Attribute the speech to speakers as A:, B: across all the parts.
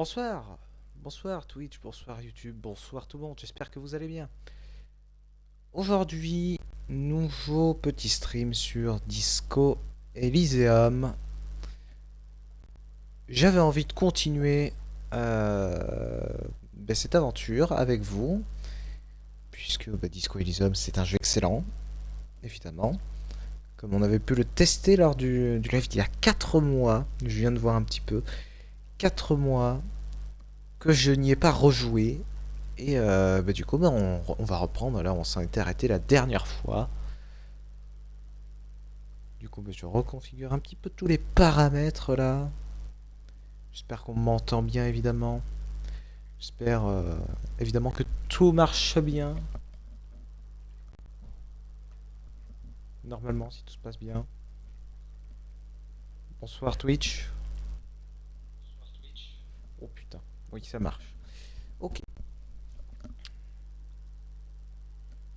A: Bonsoir, bonsoir Twitch, bonsoir YouTube, bonsoir tout le monde, j'espère que vous allez bien. Aujourd'hui, nouveau petit stream sur Disco Elysium. J'avais envie de continuer cette aventure avec vous, puisque Disco Elysium c'est un jeu excellent, évidemment. Comme on avait pu le tester lors du live d'il y a 4 mois, je viens de voir un petit peu, 4 mois que je n'y ai pas rejoué. Et du coup, on va reprendre. Là, on s'en était arrêté la dernière fois. Du coup, je reconfigure un petit peu tous les paramètres là. J'espère qu'on m'entend bien, évidemment. J'espère évidemment que tout marche bien. Normalement, si tout se passe bien. Bonsoir Twitch. Oh putain. Oui, ça marche. Ok.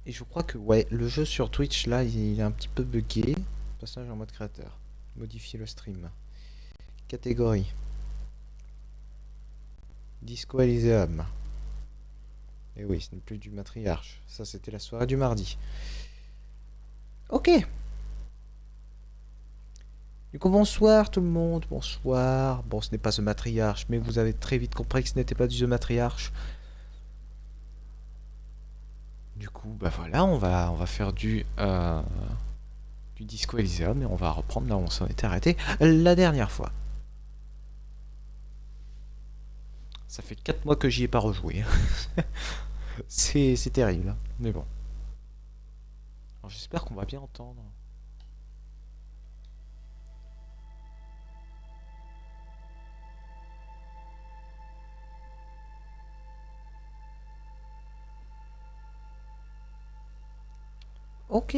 A: Et je crois que ouais, le jeu sur Twitch là, il est un petit peu buggé. Passage en mode créateur. Modifier le stream. Catégorie. Disco Elysium. Et oui, ce n'est plus du matriarche. Ça, c'était la soirée du mardi. Ok. Du coup, bonsoir tout le monde. Bonsoir. Bon, ce n'est pas The Matriarche, mais vous avez très vite compris que ce n'était pas du The Matriarche. Du coup, bah voilà, on va faire du Disco Elysium et on va reprendre là où on s'en était arrêté la dernière fois. Ça fait 4 mois que j'y ai pas rejoué. C'est terrible, hein. Mais bon. Alors j'espère qu'on va bien entendre. Ok.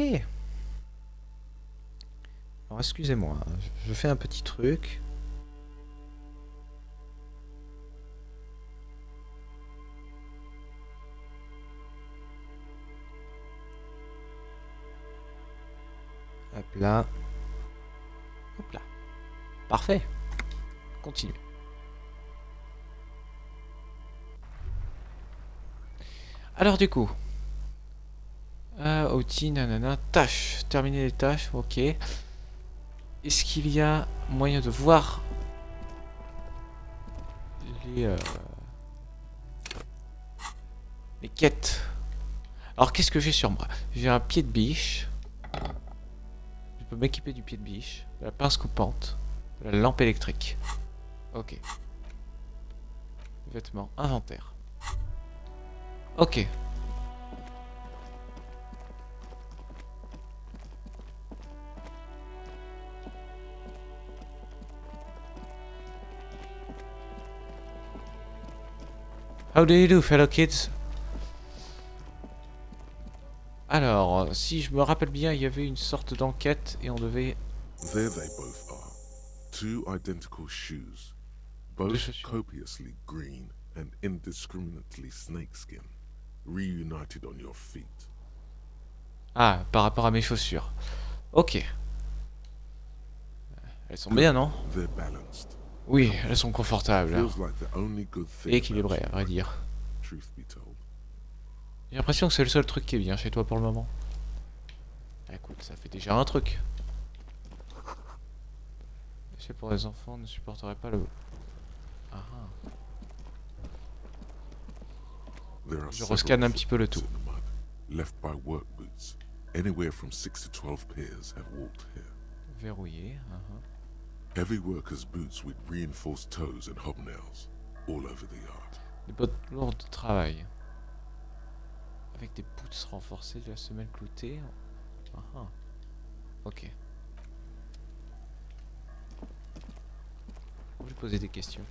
A: Alors excusez-moi, je fais un petit truc. Hop là. Hop là. Parfait. Continue. Alors du coup. Outil, nanana. Tâches. Terminer les tâches. Ok. Est-ce qu'il y a moyen de voir les quêtes? Alors qu'est-ce que j'ai sur moi? J'ai un pied de biche. Je peux m'équiper du pied de biche. De la pince coupante. De la lampe électrique. Ok. Vêtements. Inventaire. Ok. How do you do, fellow kids? Alors, si je me rappelle bien, il y avait une sorte d'enquête et on devait...
B: There they both are. Two identical shoes.
A: Deux
B: Both
A: chaussures.
B: copiously green and indiscriminately snakeskin. Reunited on your feet.
A: Ah, par rapport à mes chaussures. Ok. Elles sont bien, non?
B: They're balanced.
A: Oui, elles sont confortables.
B: Feels like the only good thing
A: Et équilibrées,
B: about
A: à vrai dire.
B: you, truth be told.
A: J'ai l'impression que c'est le seul truc qui est bien chez toi pour le moment. Écoute, ça fait déjà un truc. C'est pour les enfants, ne supporterait pas le... Ah, ah.
B: There are
A: Je
B: several
A: rescanne un petit peu le tout.
B: footprints in the mud, left by work boots. Anywhere from 6 to 12 pairs have walked here.
A: Verrouillé.
B: Heavy workers' boots with reinforced toes and hobnails, all over the yard.
A: Des bottes lourdes de travail. Avec des boots renforcées de la semelle cloutée. Ah, ah. Ok. Je vais poser des questions.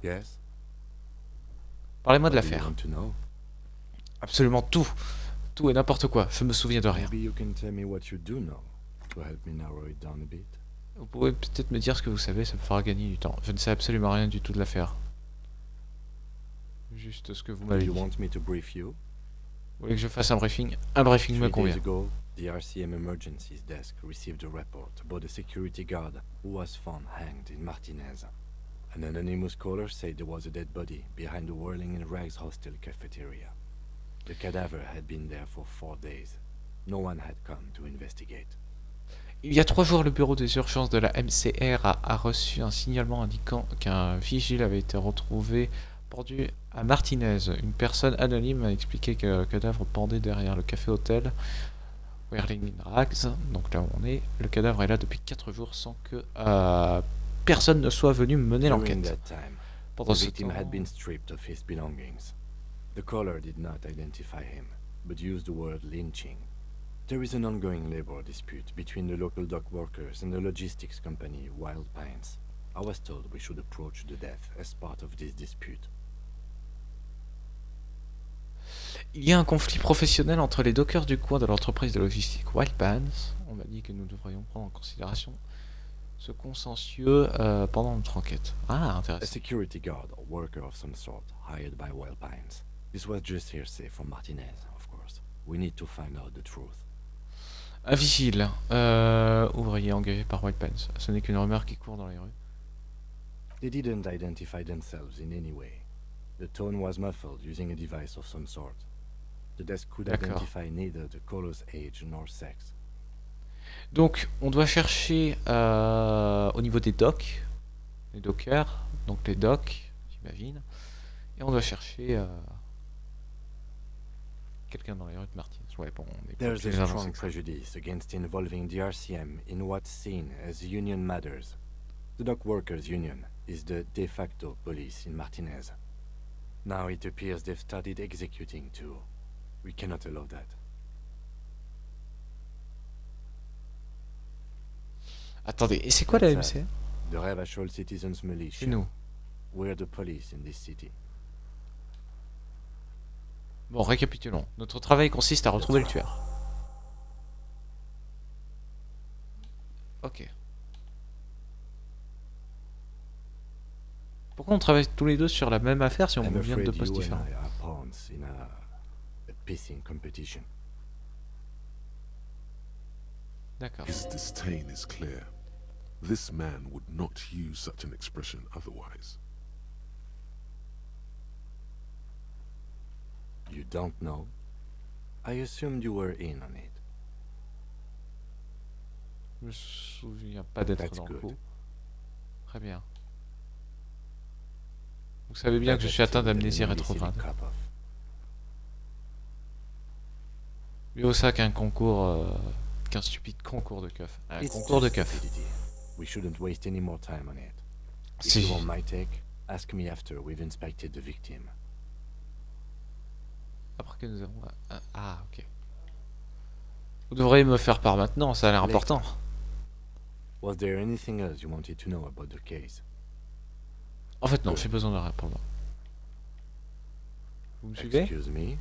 C: Yes.
A: Parlez-moi de
C: What do you
A: l'affaire.
C: want to know?
A: Absolument tout. Tout et n'importe quoi. Je me souviens de rien.
C: Maybe you can tell me what you do know to help me narrow it down a bit.
A: Vous pouvez peut-être me dire ce que vous savez, ça me fera gagner du temps. Je ne sais absolument rien du tout de l'affaire. Juste ce que vous
C: Do
A: m'avez
C: you
A: dit.
C: want me to brief you?
A: Vous voulez que je fasse un briefing? Un briefing me
C: 3 days
A: convient.
C: ago, the RCM Emergencies Desk received a report about a security guard who was found hanged in Martinez. An anonymous caller said there was a dead body behind the Whirling in Rags hostel cafeteria. The cadaver had been there for 4 days. No one had come to investigate.
A: Il y a 3 jours, le bureau des urgences de la MCR a reçu un signalement indiquant qu'un vigile avait été retrouvé pendu à Martinez. Une personne anonyme a expliqué que le cadavre pendait derrière le café-hôtel Whirling in Rags. Donc là où on est, le cadavre est là depuis 4 jours sans que personne ne soit venu mener
C: During
A: l'enquête.
C: that time,
A: Pendant
C: the
A: ce
C: victim
A: temps,
C: had been stripped of his belongings. The caller did not identify him, but used the word lynching. There is an ongoing labor dispute between the local dock workers and the logistics company Wild Pines. I was told we should approach the death as part of this dispute.
A: il y a un conflit professionnel entre les dockers du coin de l'entreprise de logistique Wild Pines. On m'a dit que nous devrions prendre en considération ce consensueux pendant notre enquête. Ah,
C: A
A: intéressant.
C: security guard or worker of some sort hired by Wild Pines. This was just hearsay from Martinez, of course. We need to find out the truth.
A: Un vigile, ouvrier engagé par Wild Pines. Ce n'est qu'une rumeur qui court dans les rues.
C: They didn't identify themselves in any way. The tone was muffled using a device of some sort. The desk could
A: D'accord.
C: identify neither the caller's age nor sex.
A: Donc, on doit chercher au niveau des docks, les dockers, donc les docks, j'imagine, et on doit chercher quelqu'un dans les rues de Martins. Ouais, bon, on est pas
C: There's
A: plus
C: a
A: avancé
C: strong
A: que ça.
C: prejudice against involving the RCM in what's seen as union matters. The Dock Workers Union is the de facto police in Martinez. Now it appears they've started executing too. We cannot allow that.
A: Attendez, et c'est quoi la
C: That's
A: MC?
C: The Revachol Citizens
A: C'est
C: Militia.
A: nous.
C: We're the police in this city.
A: Bon, récapitulons. Notre travail consiste à retrouver le tueur. Ok. Pourquoi on travaille tous les deux sur la même affaire si on
C: I'm
A: vient de
C: afraid
A: deux postes
C: you and
A: différents?
C: I are pawns in a pissing competition.
A: D'accord.
B: His disdain is clear. This man would not use such an expression otherwise.
C: You don't know? I assumed you were in on it.
A: Je me souviens pas d'être
C: That's
A: dans le
C: good.
A: coup. Très bien. Vous savez bien que je
C: Better
A: suis atteint
C: still than
A: d'amnésie
C: an illicit
A: rétrograde.
C: cup-off.
A: Lui au sac un concours, qu'un stupide concours de keuf. Un
C: It's
A: concours de
C: just
A: keuf.
C: stupidity. We shouldn't waste any more time on it. If
A: Si.
C: you want my take, ask me after we've inspected the victim.
A: Après que nous avons... Ah, ok. Vous devriez me faire part maintenant, ça a l'air important.
C: Was there anything else you wanted to know about the case?
A: En fait non, j'ai besoin de rien pour le moment. Vous me suivez?
C: Excuse me?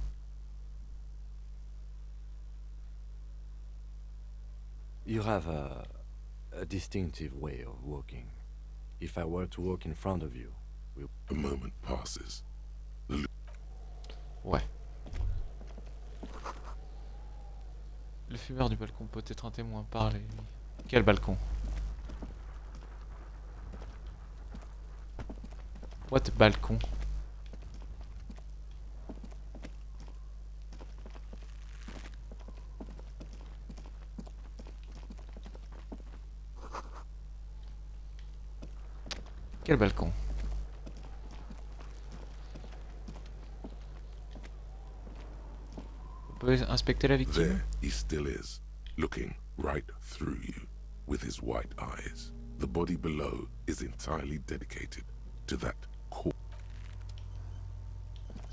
C: You have a distinctive way of walking. If I were to walk in front of you,
B: A moment passes.
A: Ouais. Le fumeur du balcon peut être un témoin, parlez. Quel balcon? What balcon? Quel balcon? Vous pouvez inspecter la victime?
B: There he still is, looking right through you with his white eyes. The body below is entirely dedicated to that core.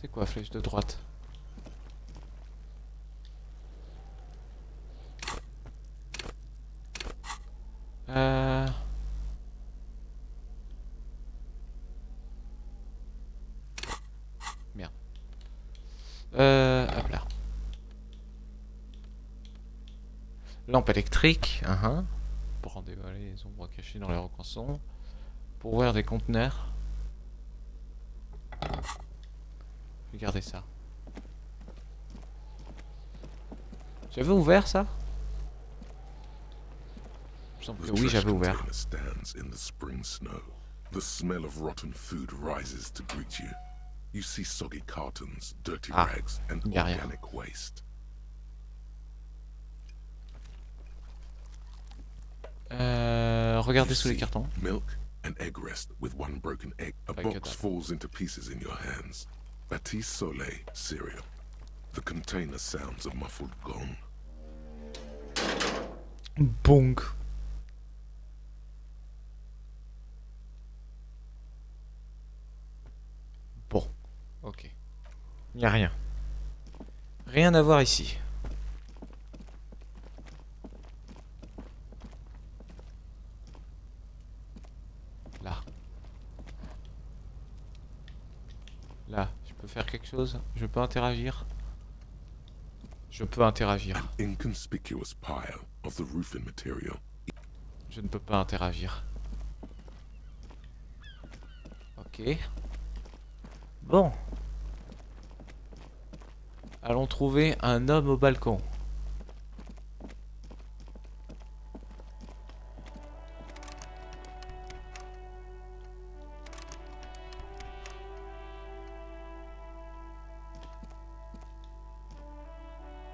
A: C'est quoi, flèche de droite? Merde. Hop là. Lampe électrique, pour en dévoiler les ombres cachées dans les recoins sombres. Pour ouvrir des conteneurs. Regardez ça. J'avais ouvert ça? Il me semble que
B: The
A: oui,
B: trash
A: j'avais ouvert.
B: container stands in the spring snow, The smell of rotten food rises to greet you. You see soggy cartons, dirty
A: Ah,
B: rags, and
A: y a rien.
B: organic waste.
A: Regardez
B: You
A: sous les
B: see
A: cartons.
B: milk and egg rest with one broken egg. A
A: Like
B: box
A: that.
B: falls into pieces in your hands. Baptiste Soleil cereal. The container sounds a muffled gong.
A: Bonk. Bon, ok. Il n'y a rien. Rien à voir ici. Là. Là, je peux faire quelque chose? Je peux interagir? Je peux interagir.
B: An inconspicuous pile of the roofing material.
A: Je ne peux pas interagir. Ok. Bon. Allons trouver un homme au balcon.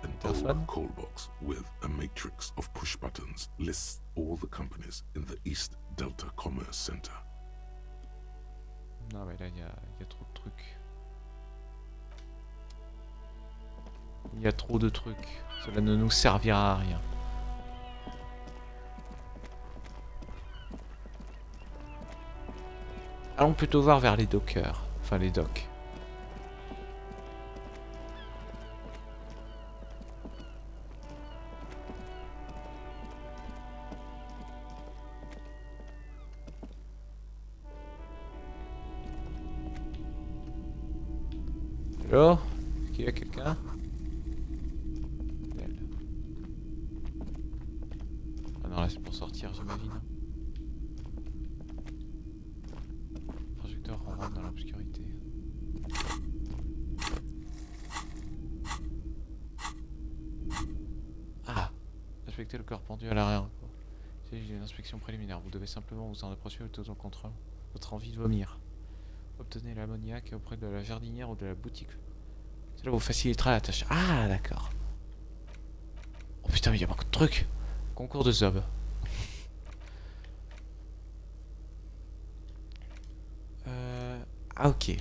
B: An
A: Telephone?
B: old call box with a matrix of push buttons lists all the companies in the East Delta Commerce Center.
A: Non mais là il y a trop de trucs. Il y a trop de trucs. Cela ne nous servira à rien. Allons plutôt voir vers les dockers. Enfin les docks. Hello? Est-ce qu'il y a quelqu'un? Elle. Ah non, là c'est pour sortir, j'imagine. Le projecteur rentre dans l'obscurité. Ah! Inspectez le corps pendu à l'arrière. Il s'agit d'une inspection préliminaire. Vous devez simplement vous en approcher le tout en contrôle votre envie de vomir. Obtenez l'ammoniaque auprès de la jardinière ou de la boutique. Cela vous facilitera la tâche. Ah, d'accord. Oh putain, mais il y a beaucoup de trucs. Concours de zob. Ah, ok.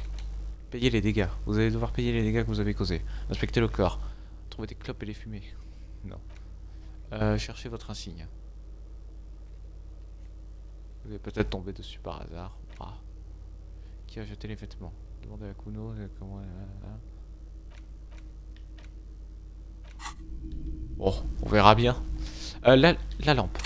A: Payez les dégâts. Vous allez devoir payer les dégâts que vous avez causés. Inspectez le corps. Trouvez des clopes et les fumées. Non. Cherchez votre insigne. Vous allez peut-être tomber dessus par hasard. Ah. Qui a jeté les vêtements? Demandez à Kuno comment... Bon, on verra bien. La lampe.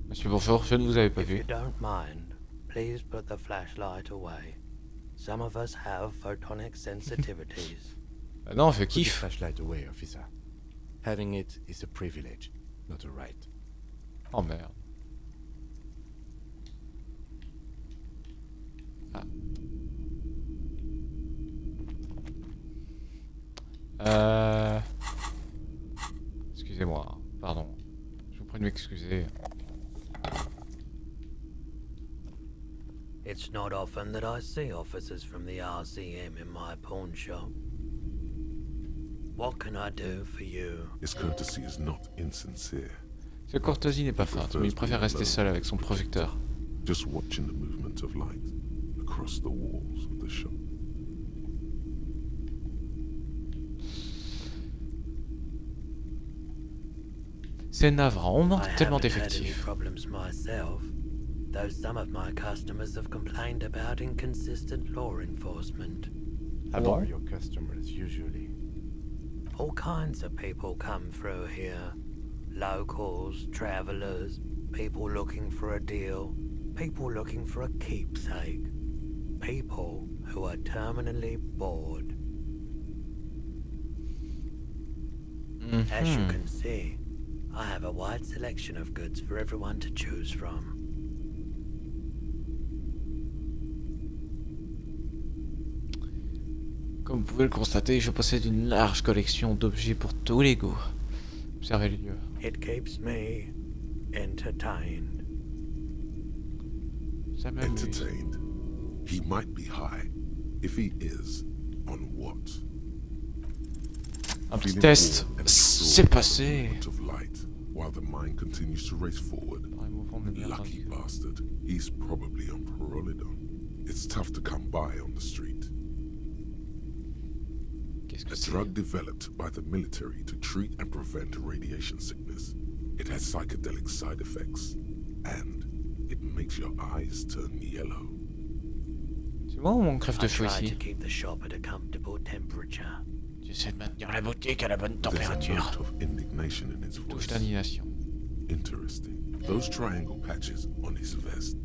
A: Monsieur Bonjour, je ne vous avais pas
D: If you
A: vu.
D: don't mind, please put the flashlight away. Some of us have photonic sensitivities.
A: Ah non, je
C: Put the
A: kiffe.
C: flashlight away, officer. Having it is a privilege, not a right.
A: Oh merde. Ah. Excusez-moi, pardon. Je vous prie de m'excuser.
D: It's not often that I see officers from the RCM in my pawn shop. What can I do for you?
B: His courtesy is not insincere.
A: Ce courtoisie n'est pas feinte, mais il préfère rester seul avec son projecteur.
B: Just watching the movement of light across the walls of the shop.
A: C'est navrant, on
D: I
A: manque tellement
D: haven't had any
A: d'effectifs.
D: problems myself, though some of my customers have complained about inconsistent law enforcement.
A: Ah
C: Who
A: bon?
C: are your customers usually?
D: All kinds of people come through here. Locals, travelers, people looking for a deal, people looking for a keepsake, people who are terminally bored. As you can see, I have a wide selection of goods for everyone to choose from.
A: Comme vous pouvez le constater, je possède une large collection d'objets pour tous les goûts. Observez le lieu.
D: It keeps me entertained.
A: Ça m'amuse.
B: Entertained. He might be high. If he is, on what?
A: Un petit
B: Feeling
A: test.
B: bored and
A: C'est
B: absorbed by
A: passé.
B: the movement of light, while the mind continues to race forward.
A: Par les mouvements de lumière
B: Lucky
A: tandis que-
B: bastard. He's probably on Parolidon. It's tough to come by on the street.
A: Qu'est-ce que
B: A
A: c'est?
B: drug developed by the military to treat and prevent radiation sickness. It has psychedelic side effects, and it makes your eyes turn yellow.
A: C'est moi ou mon crève de
D: I
A: chaud
D: try
A: ici?
D: to keep the shop at a comfortable temperature.
A: J'essaie de maintenir la boutique à la bonne
B: There's a
A: température.
B: note of indignation in his
A: Touche
B: voice.
A: d'indignation.
B: Interesting. Those triangle patches on his vest.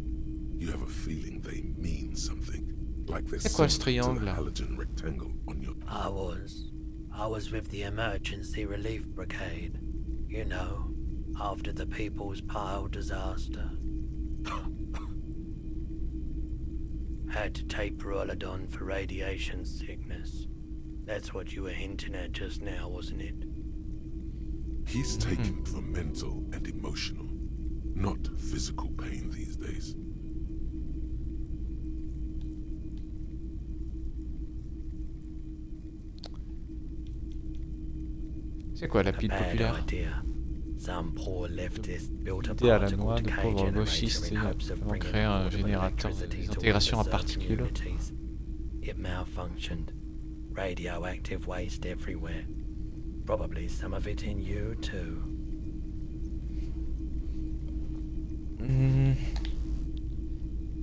B: You have a feeling they mean something. Like they're
A: C'est quoi ce
B: similar to the
A: triangle?
B: halogen rectangle on your...
D: I was with the emergency relief brigade. You know, after the People's Pile disaster. Had to take Parolidon for radiation sickness. That's what you were hinting at just now, wasn't it?
B: He's taken for mental and emotional, not physical pain these days.
A: C'est quoi la
D: A
A: pile
D: bad
A: populaire?
D: idea. Some poor leftist built a
A: L'idée à la
D: particle
A: noix de
D: decay
A: pauvres
D: generator
A: gauchistes
D: in hopes of
A: vont
D: bringing
A: créer un
D: affordable
A: générateur
D: electricity
A: des
D: to
A: intégrations à
D: underserved
A: particules.
D: communities. It malfunctioned. Radioactive waste everywhere. Probably some of it in you too.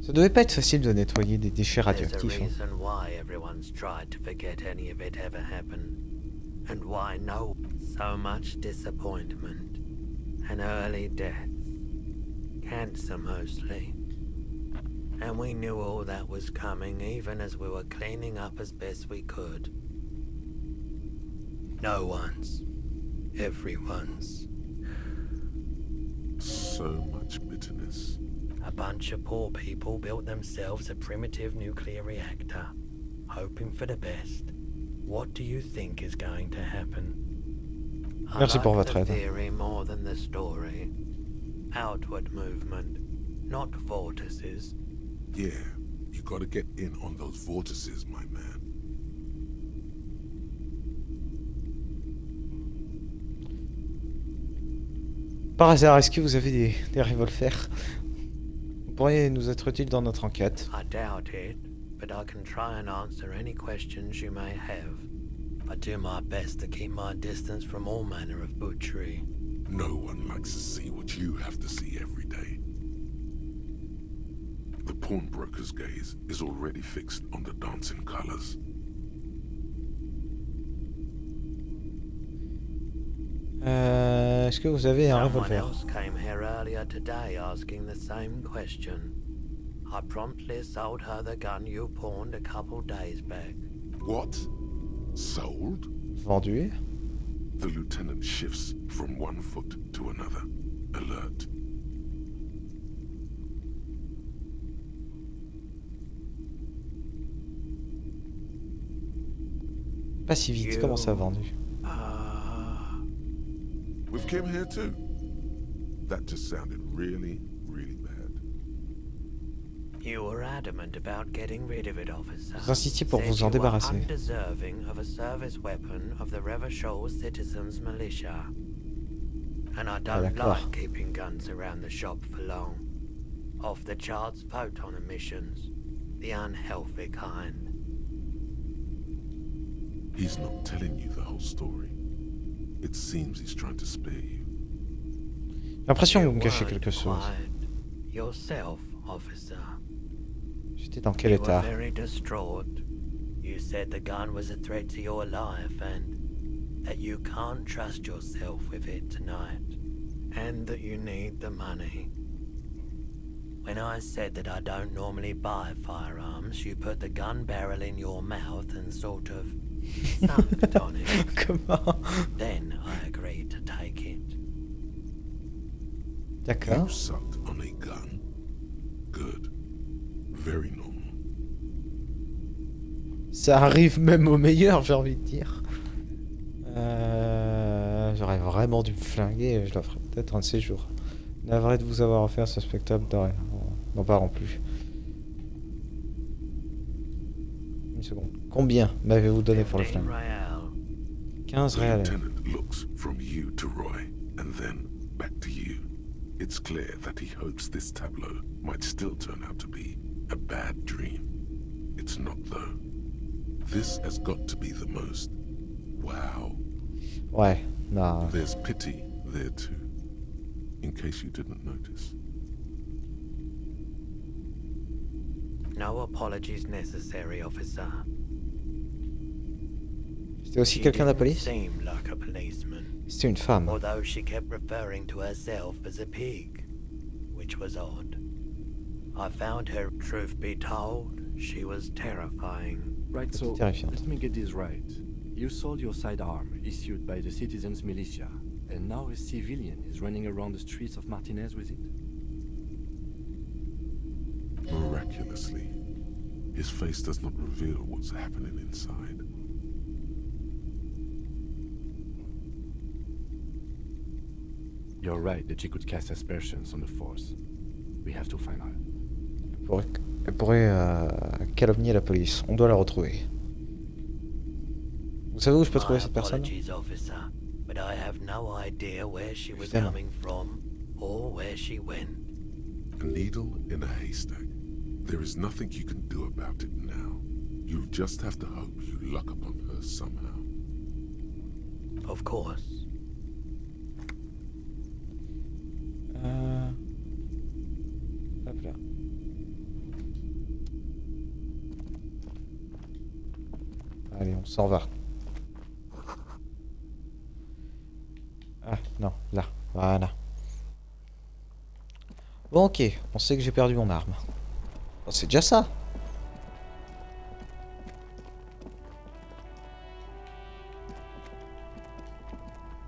A: Ça devait pas être facile de nettoyer des déchets
D: There's a
A: radioactifs. Hein.
D: reason why everyone's tried to forget any of it ever happened. And why no so much disappointment and early deaths. Cancer mostly. And we knew all that was coming even as we were cleaning up as best we could. No one's. Everyone's.
B: So much bitterness.
D: A bunch of poor people built themselves a primitive nuclear reactor, hoping for the best. What do you think is going to happen?
A: Merci
D: I
A: pour
D: like
A: votre
D: the
A: aide.
D: theory more than the story. Outward movement, not vortices.
B: Yeah, you gotta get in on those vortices, my man.
A: Par hasard, est-ce que vous avez des revolvers? Vous pourriez nous être utile dans notre enquête.
D: I doubt it, but I can try and answer any questions you may have. I do my best to keep my distance from all manner of butchery.
B: No one likes to see what you have to see every day. The pawnbroker's gaze is already fixed on the dancing colors.
A: Est-ce que vous avez un
D: Someone
A: revolver?
D: else came here earlier today asking the same question. I promptly sold her the gun you pawned a couple days back.
B: What? Sold?
A: Vendu?
B: The lieutenant shifts from one foot to another, alert.
A: Pas si vite, comment ça vendu?
B: With Kim here too? That just sounded really, really bad.
D: You were adamant about getting rid of it, officer.
A: Vous insistiez pour
D: Said
A: vous en
D: you were
A: débarrasser.
D: undeserving of a service weapon of the Revachol Citizens Militia. And I don't
A: d'accord.
D: like keeping guns around the shop for long. Off the charts photon emissions. The unhealthy kind.
B: He's not telling you the whole story. It seems he's trying to spare you.
A: J'ai l'impression que
D: You
A: vous me cachez
D: weren't
A: quelque chose.
D: quiet yourself, officer.
A: J'étais dans quel
D: You were
A: état?
D: very distraught. You said the gun was a threat to your life and that you can't trust yourself with it tonight. And that you need the money. When I said that I don't normally buy firearms, you put the gun barrel in your mouth and sort of sucked on it.
A: Comment?
D: Then I agreed to take it.
A: D'accord.
B: You sucked on a gun. Good. Very normal.
A: Ça arrive même au meilleur, j'ai envie de dire. J'aurais vraiment dû me flinguer, je la ferai peut-être un de ces jours. Navré de vous avoir offert ce spectacle de rien. N'en parlons plus. Une seconde. Combien m'avez-vous donné pour le
D: 15
A: flingue?
D: real.
A: 15
B: The
A: réals.
B: lieutenant looks from you to Roy, and then back to you. It's clear that he hopes this tableau might still turn out to be a bad dream. It's not, though. This has got to be the most. Wow.
A: Ouais, non.
B: There's pity there too, in case you didn't notice.
D: No apologies necessary, officer.
A: C'était aussi
D: She
A: quelqu'un de la
D: didn't
A: police?
D: seem like a policeman,
A: C'était une femme.
D: although she kept referring to herself as a pig, which was odd. I found her, truth be told, she was terrifying.
C: Right,
A: C'était
C: so
A: terrifiant.
C: let me get this right. You sold your sidearm, issued by the citizens' militia, and now a civilian is running around the streets of Martinez with it?
B: Miraculously, his face does not reveal what's happening inside.
C: You're right that she could cast aspersions on the force. We have to find her.
A: Elle pourrait calomnier la police. On doit la retrouver. Vous savez où je peux trouver
D: My
A: cette personne?
D: apologies, officer, but I have no idea where she was
A: Évidemment.
D: coming from or where she went.
B: A needle in a haystack. There is nothing you can do about it now. You'll just have to hope you luck upon her somehow.
D: Of course.
A: Hop là. Allez, on s'en va. Ah, non, là. Voilà. Bon, ok. On sait que j'ai perdu mon arme. Bon, c'est déjà ça.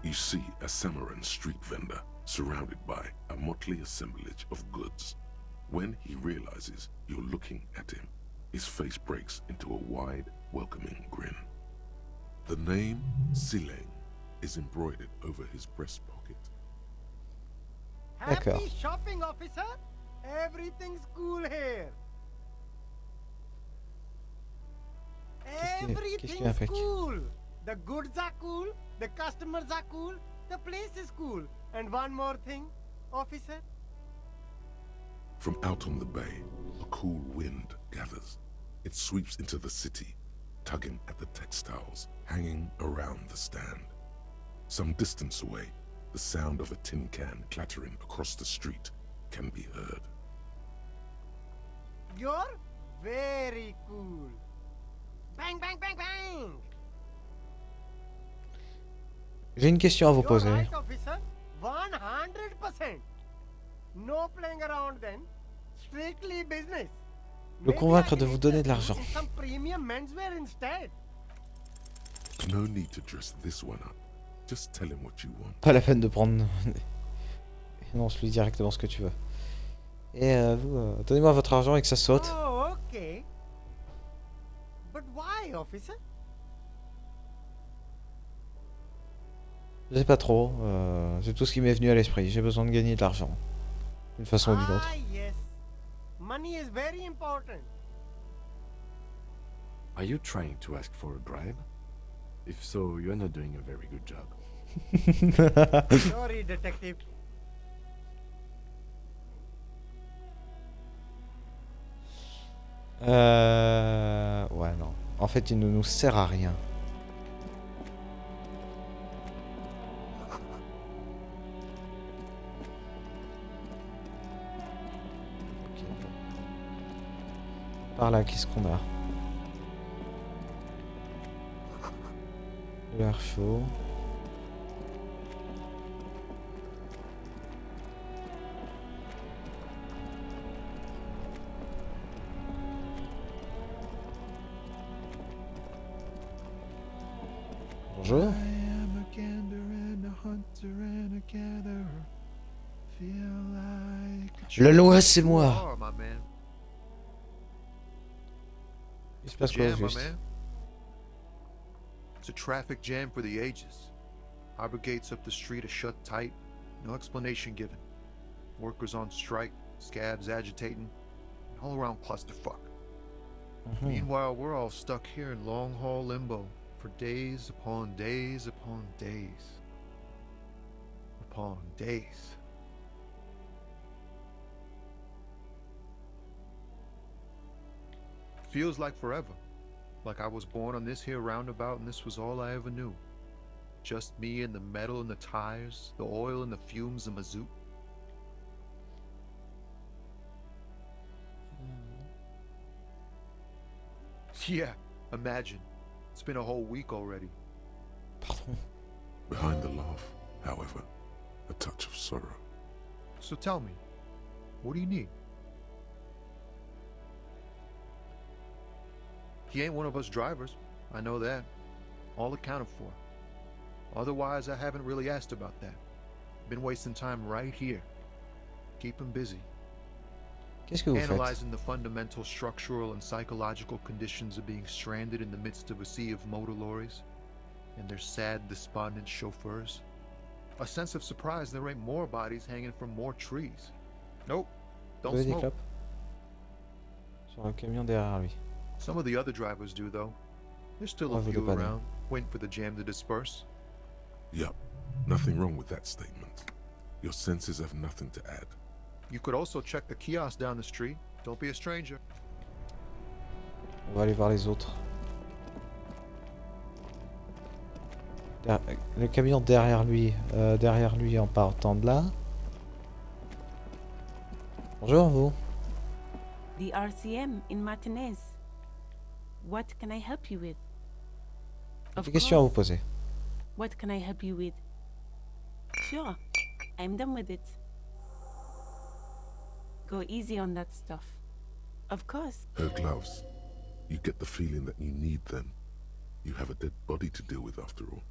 B: You see a Samaran street vendor surrounded by a motley assemblage of goods. When he realizes you're looking at him, his face breaks into a wide, welcoming grin. The name Sileng is embroidered over his breast pocket.
A: D'accord.
E: Happy shopping, officer. Everything's cool here.
A: Qu'est-ce qu'il y a
E: Everything's
A: avec?
E: cool. The goods are cool. The customers are cool. The place is cool. And one more thing, officer.
B: From out on the bay, a cool wind gathers. It sweeps into the city, tugging at the textiles hanging around the stand. Some distance away, the sound of a tin can clattering across the street can be heard.
E: You're very cool. Bang, bang, bang, bang.
A: J'ai une question à vous
E: You're
A: poser.
E: right, officer. 100%. No playing around then. Strictly business.
A: Le
E: Maybe
A: convaincre
E: I
A: de
E: can
A: vous donner de
E: interest you
A: l'argent.
E: in some premium menswear instead.
B: No need to dress this one up. Just tell him what you want.
A: Pas la peine de prendre... Annonce-lui directement ce que tu veux. Et vous, donnez-moi votre argent et que ça saute.
E: Oh, okay. But why, officer?
A: Je sais pas trop. C'est tout ce qui m'est venu à l'esprit. J'ai besoin de gagner de l'argent. D'une façon ou d'une autre.
E: Ah, yes. Money is very important.
C: Are you trying to ask for a bribe? If so, you're not doing a very good job.
E: Sorry, detective.
A: Ouais, non. En fait, il ne nous sert à rien. Ok. Par là, qu'est-ce qu'on a? L'air chaud. Bonjour. La loi, c'est moi. Il se passe quoi au juste?
F: It's a traffic jam for the ages. Harbor gates up the street are shut tight, no explanation given. Workers on strike, scabs agitating, an all-around clusterfuck. Meanwhile, we're all stuck here in long-haul limbo for days upon days upon days. Upon days. Feels like forever. Like I was born on this here roundabout and this was all I ever knew. Just me and the metal and the tires, the oil and the fumes of mazout. Yeah, imagine. It's been a whole week already.
A: Pardon.
B: Behind the laugh, however, a touch of sorrow.
F: So tell me, what do you need? He ain't one of us drivers. I know that. All accounted for. Otherwise, I haven't really asked about that. Been wasting time right here. Keep him busy.
A: Qu'est-ce que vous faites?
F: Analyzing the fundamental structural and psychological conditions of being stranded in the midst of a sea of motor lorries and their sad, despondent chauffeurs. A sense of surprise there ain't more bodies hanging from more trees. Nope,
A: Vous
F: don't
A: avez des
F: smoke.
A: clopes? Sur le camion derrière lui.
F: Some of the other drivers do, though. There's still
A: Ouais,
F: a
A: vous
F: few
A: dépannez.
F: around, waiting for the jam to disperse.
B: Yup, nothing wrong with that statement. Your senses have nothing to add.
F: You could also check the kiosk down the street. Don't be a stranger.
A: On va aller voir les autres. Le camion derrière lui en partant de là. Bonjour vous.
G: The RCM in Martinez. What can I help you with?
A: J'ai
G: Of
A: des questions à vous
G: course.
A: poser.
G: What can I help you with? Sure, I'm done with it. Go easy on that stuff. Of course.
B: Her gloves. You get the feeling that you need them. You have a dead body to deal with after all.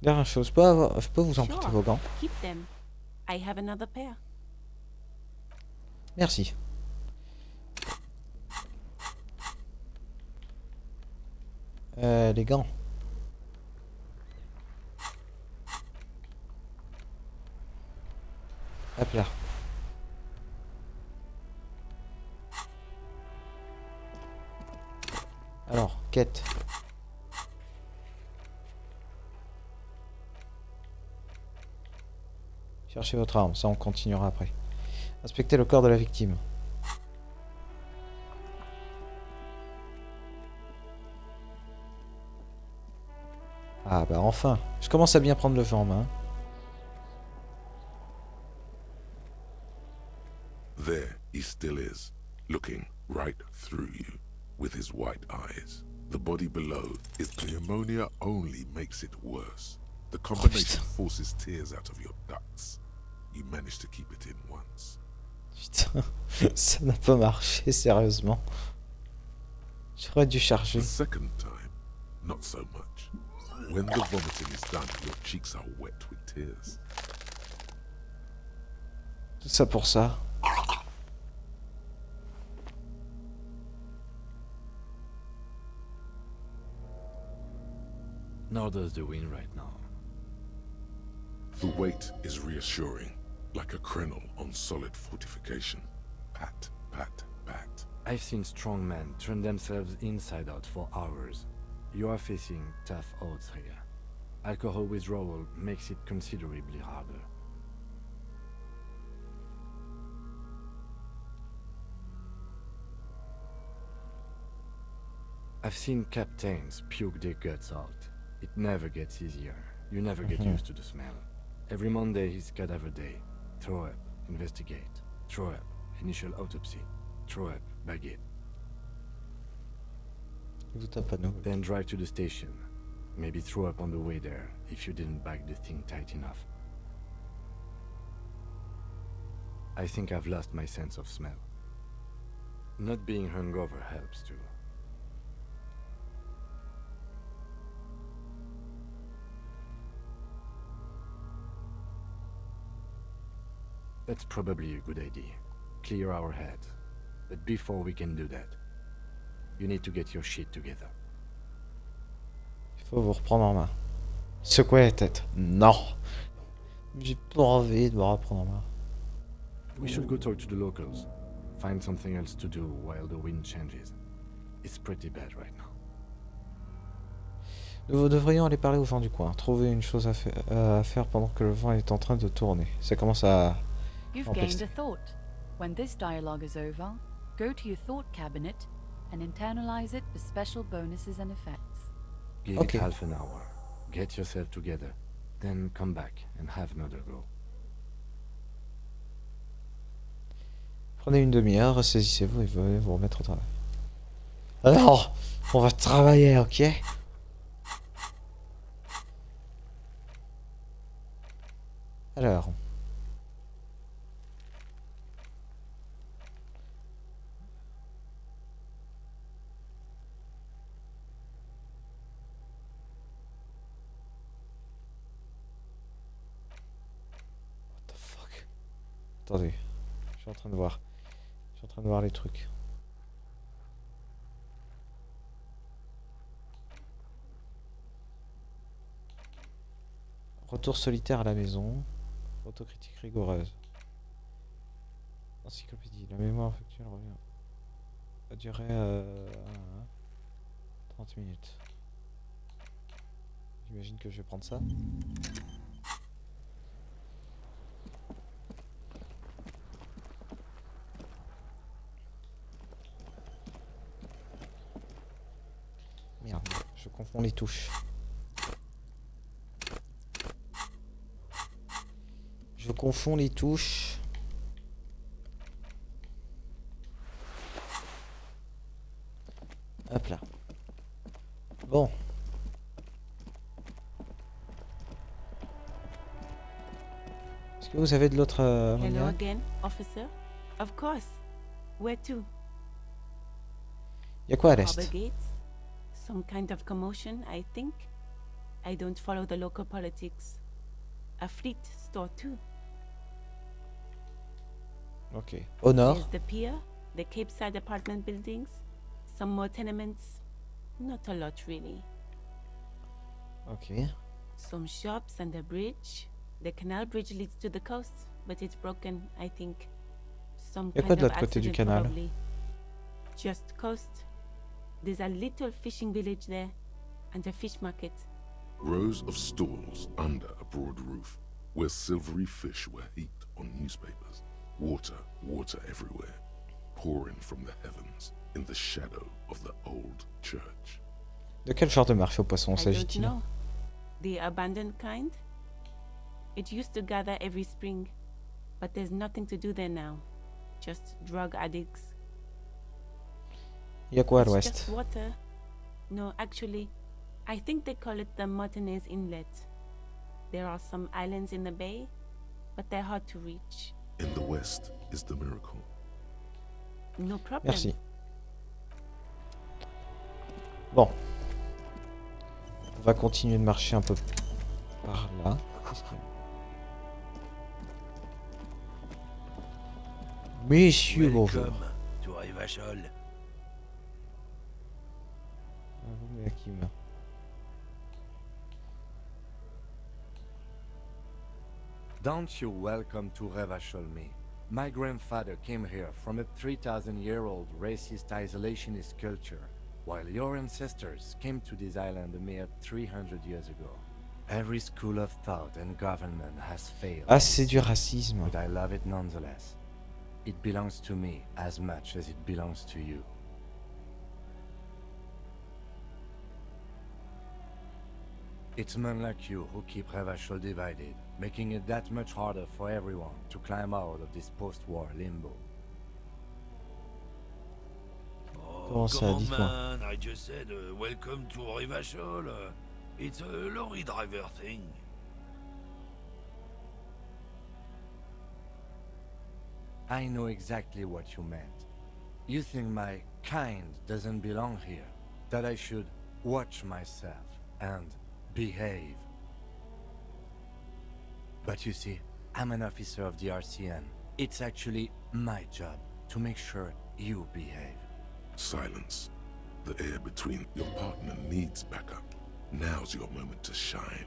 A: Dernière chose, je peux vous emprunter vos gants?
G: Keep them. I have another pair.
A: Merci. Les gants. Hop là. Alors, quête. Cherchez votre arme, ça on continuera après. Inspectez le corps de la victime. Ah bah enfin, je commence à bien prendre le vent en main.
B: There he still is, looking right through you with his white eyes. The body below is the ammonia only makes it worse. The combination forces tears out of your ducts. You managed to keep it in once.
A: Putain, ça n'a pas marché, sérieusement. J'aurais dû charger.
B: The second time, not so much. When the vomiting is done, your cheeks are wet with tears.
A: Tout ça pour ça.
C: Nor does the wind right now.
B: The weight is reassuring, like a crenel on solid fortification. Pat, pat, pat.
C: I've seen strong men turn themselves inside out for hours. You are facing tough odds here. Alcohol withdrawal makes it considerably harder. I've seen captains puke their guts out. It never gets easier. You never get used to the smell. Every Monday is cadaver day. Throw up, investigate. Throw up, initial autopsy. Throw up, baguette.
A: Vous tape à nous.
C: Then drive to the station. Maybe throw up on the way there if you didn't bag the thing tight enough. I think I've lost my sense of smell. Not being hungover helps too. That's probably a good idea. Clear our heads. But before we can do that, you need to get your shit together.
A: Faut vous reprendre en main. Secouez la tête. Non. J'ai pas envie de me reprendre en main.
C: We should go talk to the locals. Find something else to do while the wind changes. It's pretty bad right now.
A: Nous devrions aller parler aux gens du coin. Trouver une chose à faire pendant que le vent est en train de tourner. Ça commence à...
H: You've gained a thought. When this dialogue is over, go to your thought cabinet and internalize it for special bonuses and effects.
C: Give
A: Okay.
C: it half an hour. Get yourself together. Then come back and have another go.
A: Prenez une demi-heure, ressaisissez-vous et venez vous remettre au travail. Alors, on va travailler, ok? Alors. What the fuck? Attendez, je suis en train de voir. Je suis en train de voir les trucs. Retour solitaire à la maison. Autocritique rigoureuse. Encyclopédie. La mémoire factuelle revient. Ça durait 30 minutes. J'imagine que je vais prendre ça. Merde, je confonds les touches. Je confonds les touches. Hop là. Bon. Est-ce que vous avez de l'autre
G: Hello
A: manga?
G: again, officer. Of course. Where to?
A: Y a quoi à
G: Harbor
A: l'est?
G: Gates? Some kind of commotion, I think. I don't follow the local politics. A fleet store too.
A: Ok. Au nord.
G: There's the pier, the Cape Side apartment buildings, some more tenements. Not a lot really.
A: Ok.
G: Some shops and a bridge. The canal bridge leads to the coast, but it's broken, I think. Some
A: Y a quoi
G: kind
A: de
G: of
A: l'autre côté du
G: accident
A: canal?
G: probably. Just coast. There's a little fishing village there, and a fish market.
B: Rows of stalls under a broad roof, where silvery fish were heaped on newspapers. Water, water everywhere, pouring from the heavens in the shadow of the old church.
A: De quel genre de marché aux poissons
G: I don't
A: s'agit-il?
G: know. The abandoned kind? It used to gather every spring, but there's nothing to do there now. Just drug addicts.
A: Y a quoi à
G: It's
A: l'ouest?
G: just water. No, actually, I think they call it the Martinez Inlet. There are some islands in the bay, but they're hard to reach.
B: In the west is the miracle.
G: No problem.
A: Merci. Bon. On va continuer de marcher un peu par là. Qu'est-ce qu'il y a? Messieurs, bonjour.
D: to Rivachol.
A: Ah, vous, mais Hakim.
C: Don't you welcome to Revachol me. My grandfather came here from a 3,000-year-old racist isolationist culture, while your ancestors came to this island a mere 300 years ago. Every school of thought and government has failed.
A: Ah, c'est du racisme.
C: But I love it nonetheless. It belongs to me as much as it belongs to you. It's men like you who keep Revachol divided, making it that much harder for everyone to climb out of this post-war limbo.
A: Comment ça,
I: Come on,
A: dites-moi.
I: man, I just said welcome to Rivachol. It's a lorry driver thing.
C: I know exactly what you meant. You think my kind doesn't belong here, that I should watch myself and behave. But you see, I'm an officer of the RCN. It's actually my job to make sure you behave.
B: Silence. The air between your partner needs backup. Now's your moment to shine.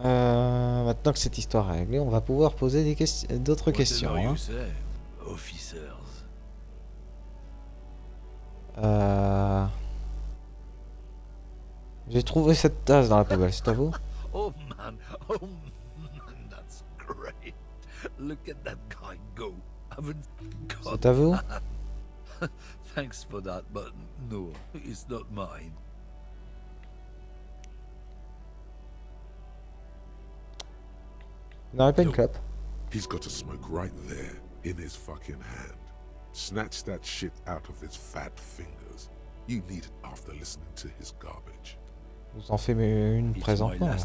A: Maintenant que cette histoire est réglée, on va pouvoir poser d'autres questions. Hein.
I: Officers.
A: J'ai trouvé cette tasse dans la poubelle, c'est à vous?
I: Oh man, that's great. Look at that guy go.
A: C'est à vous?
I: Thanks for that, but no, it's not mine.
A: Vous n'aurez pas une clope?
B: He's got a smoke right there in his fucking hand. Snatch that shit out of his fat fingers. You need it after listening to his garbage.
A: Vous en faites une présentement.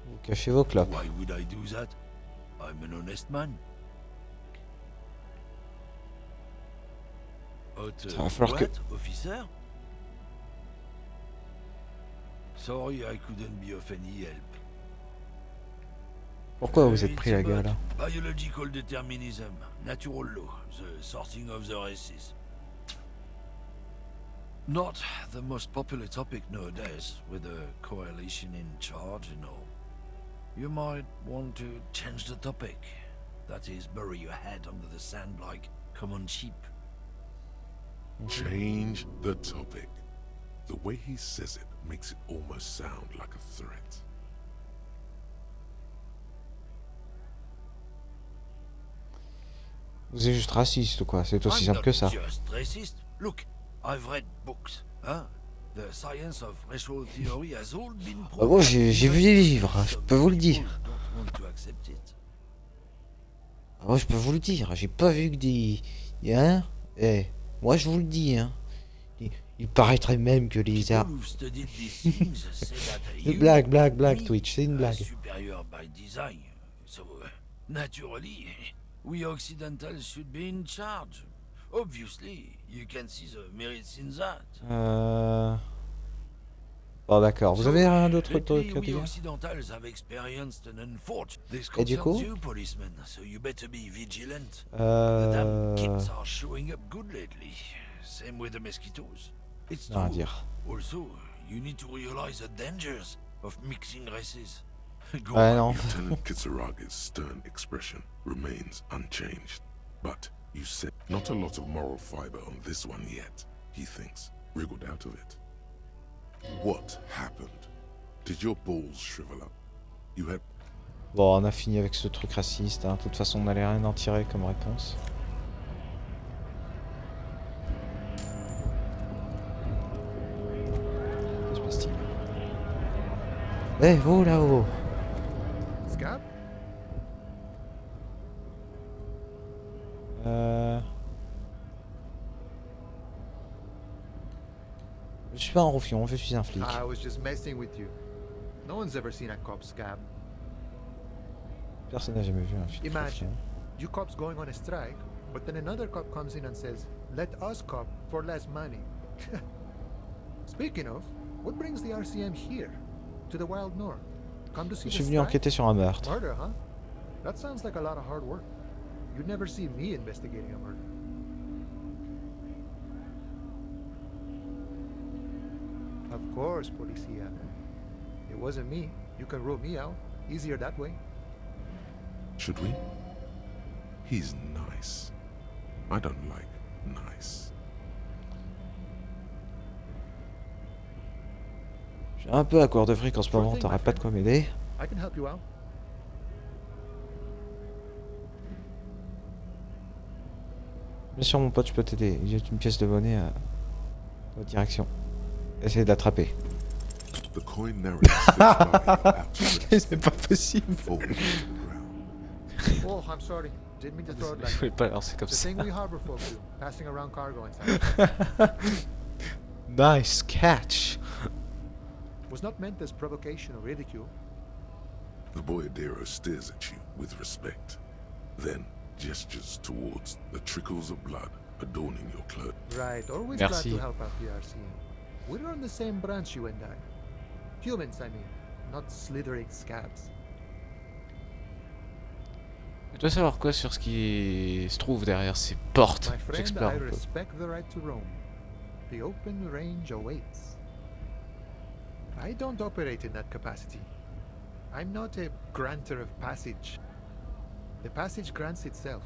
A: Vous cachez vos clopes.
I: Why would I do that? I'm an honest man.
A: Ça va falloir que...
I: Officer? Sorry, I couldn't be of any help.
A: Pourquoi vous êtes pris la gueule?
I: Biological determinism, natural law, the sorting of the races. Not the most popular topic nowadays, with a coalition in charge and all. You might want to change the topic. That is, bury your head under the sand like common sheep.
B: Change the topic. The way he says it makes it almost sound like a threat.
A: Vous êtes juste raciste ou quoi? C'est aussi simple que ça.
I: Just racist. Look, I've read books. Huh? The science of racial theory has all been proven.
A: Moi j'ai vu des livres, je peux vous le dire. Moi je peux vous le dire, j'ai pas vu que des... Hein? Eh, moi je vous le dis, hein. Il paraîtrait même que les arts... blague Twitch, c'est une blague.
I: Superior by design. So, naturally, we Occidentals should be in charge. Obviously, you can see the merits in that.
A: Bon d'accord, vous avez un autre truc à dire? Et du coup non à dire. Ouais non.
B: Lieutenant Kitsaraga's stern expression remains unchanged, but you said not a lot of moral fiber on this one yet. He thinks, wriggled out of it. What happened? Did your balls shrivel up? You had...
A: Bon, on a fini avec ce truc raciste, hein. De toute façon, on n'allait rien en tirer comme réponse. Que se passe-t-il? Eh, vous là-haut!
F: Scab?
A: Je suis pas un roufion, je suis un flic.
F: I was just messing with you. No one's ever seen a cop scab.
A: Personne n'a jamais vu un flic.
F: Imagine, you cops going on a strike, but then another cop comes in and says, "Let us cop for less money." Speaking of, what brings the RCM here, to the wild north? Come to see
A: Je suis
F: the
A: venu
F: strike?
A: enquêter sur un meurtre.
F: Murder, huh? That sounds like a lot of hard work. You'd never see me investigating a murder. Of course, Policia. It wasn't me. You can rule me out. Easier that way.
B: Should we? He's nice. I don't like nice.
A: J'ai un peu à court de fric en ce moment, t'auras pas de quoi m'aider.
F: I can help you out.
A: Bien sûr mon pote, je peux t'aider. J'ai une pièce de monnaie à votre direction. Essayez d'attraper. C'est pas possible.
F: Oh, I'm sorry. Didn't mean to throw it like
A: Je voulais pas lancer comme
F: the
A: ça.
F: thing we harbor folk do, passing around cargo inside.
A: Nice catch.
F: Was not meant as provocation or ridicule.
B: The boyadero stares at you with respect, then gestures towards the trickles of blood adorning your cloak.
F: Right, always
A: Merci.
F: glad to help out the RCM. We're on the same branch, you and I. Humans, I mean, not slithering scabs.
A: Je dois savoir quoi sur ce qui se trouve derrière ces portes.
F: My friend,
A: J'explore
F: I
A: un peu.
F: respect the right to roam. The open range awaits. I don't operate in that capacity. I'm not a granter of passage. The passage grants itself.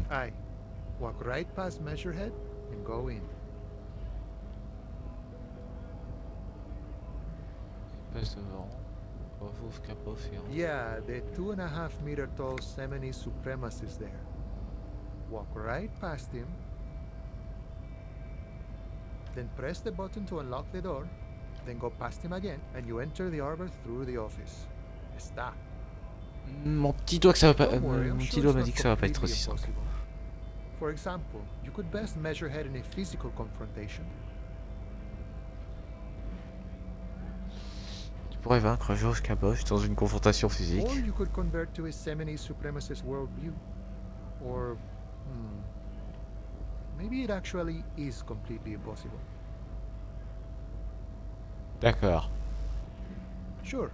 F: I walk right past Measurehead and go in.
A: Passe devant. Ouf, capot, fait.
F: Yeah, the 2.5 meter tall Semini supremacist there. Walk right past him. Then press the button to unlock the door. Then go past him again, and you enter the arbor through the office. Está.
A: Mon petit doigt que ça va pas.
F: Don't worry,
A: Mon
F: I'm
A: petit
F: sure
A: doigt
F: it's
A: m'a
F: not
A: dit que ça va pas être
F: completely
A: aussi simple.
F: impossible. For example, you could best measure head in a physical confrontation.
A: Tu pourrais vaincre George Caboche dans une confrontation physique.
F: Or you could convert to a Semini supremacist worldview. Or, maybe it actually is completely impossible.
A: D'accord.
F: Sure.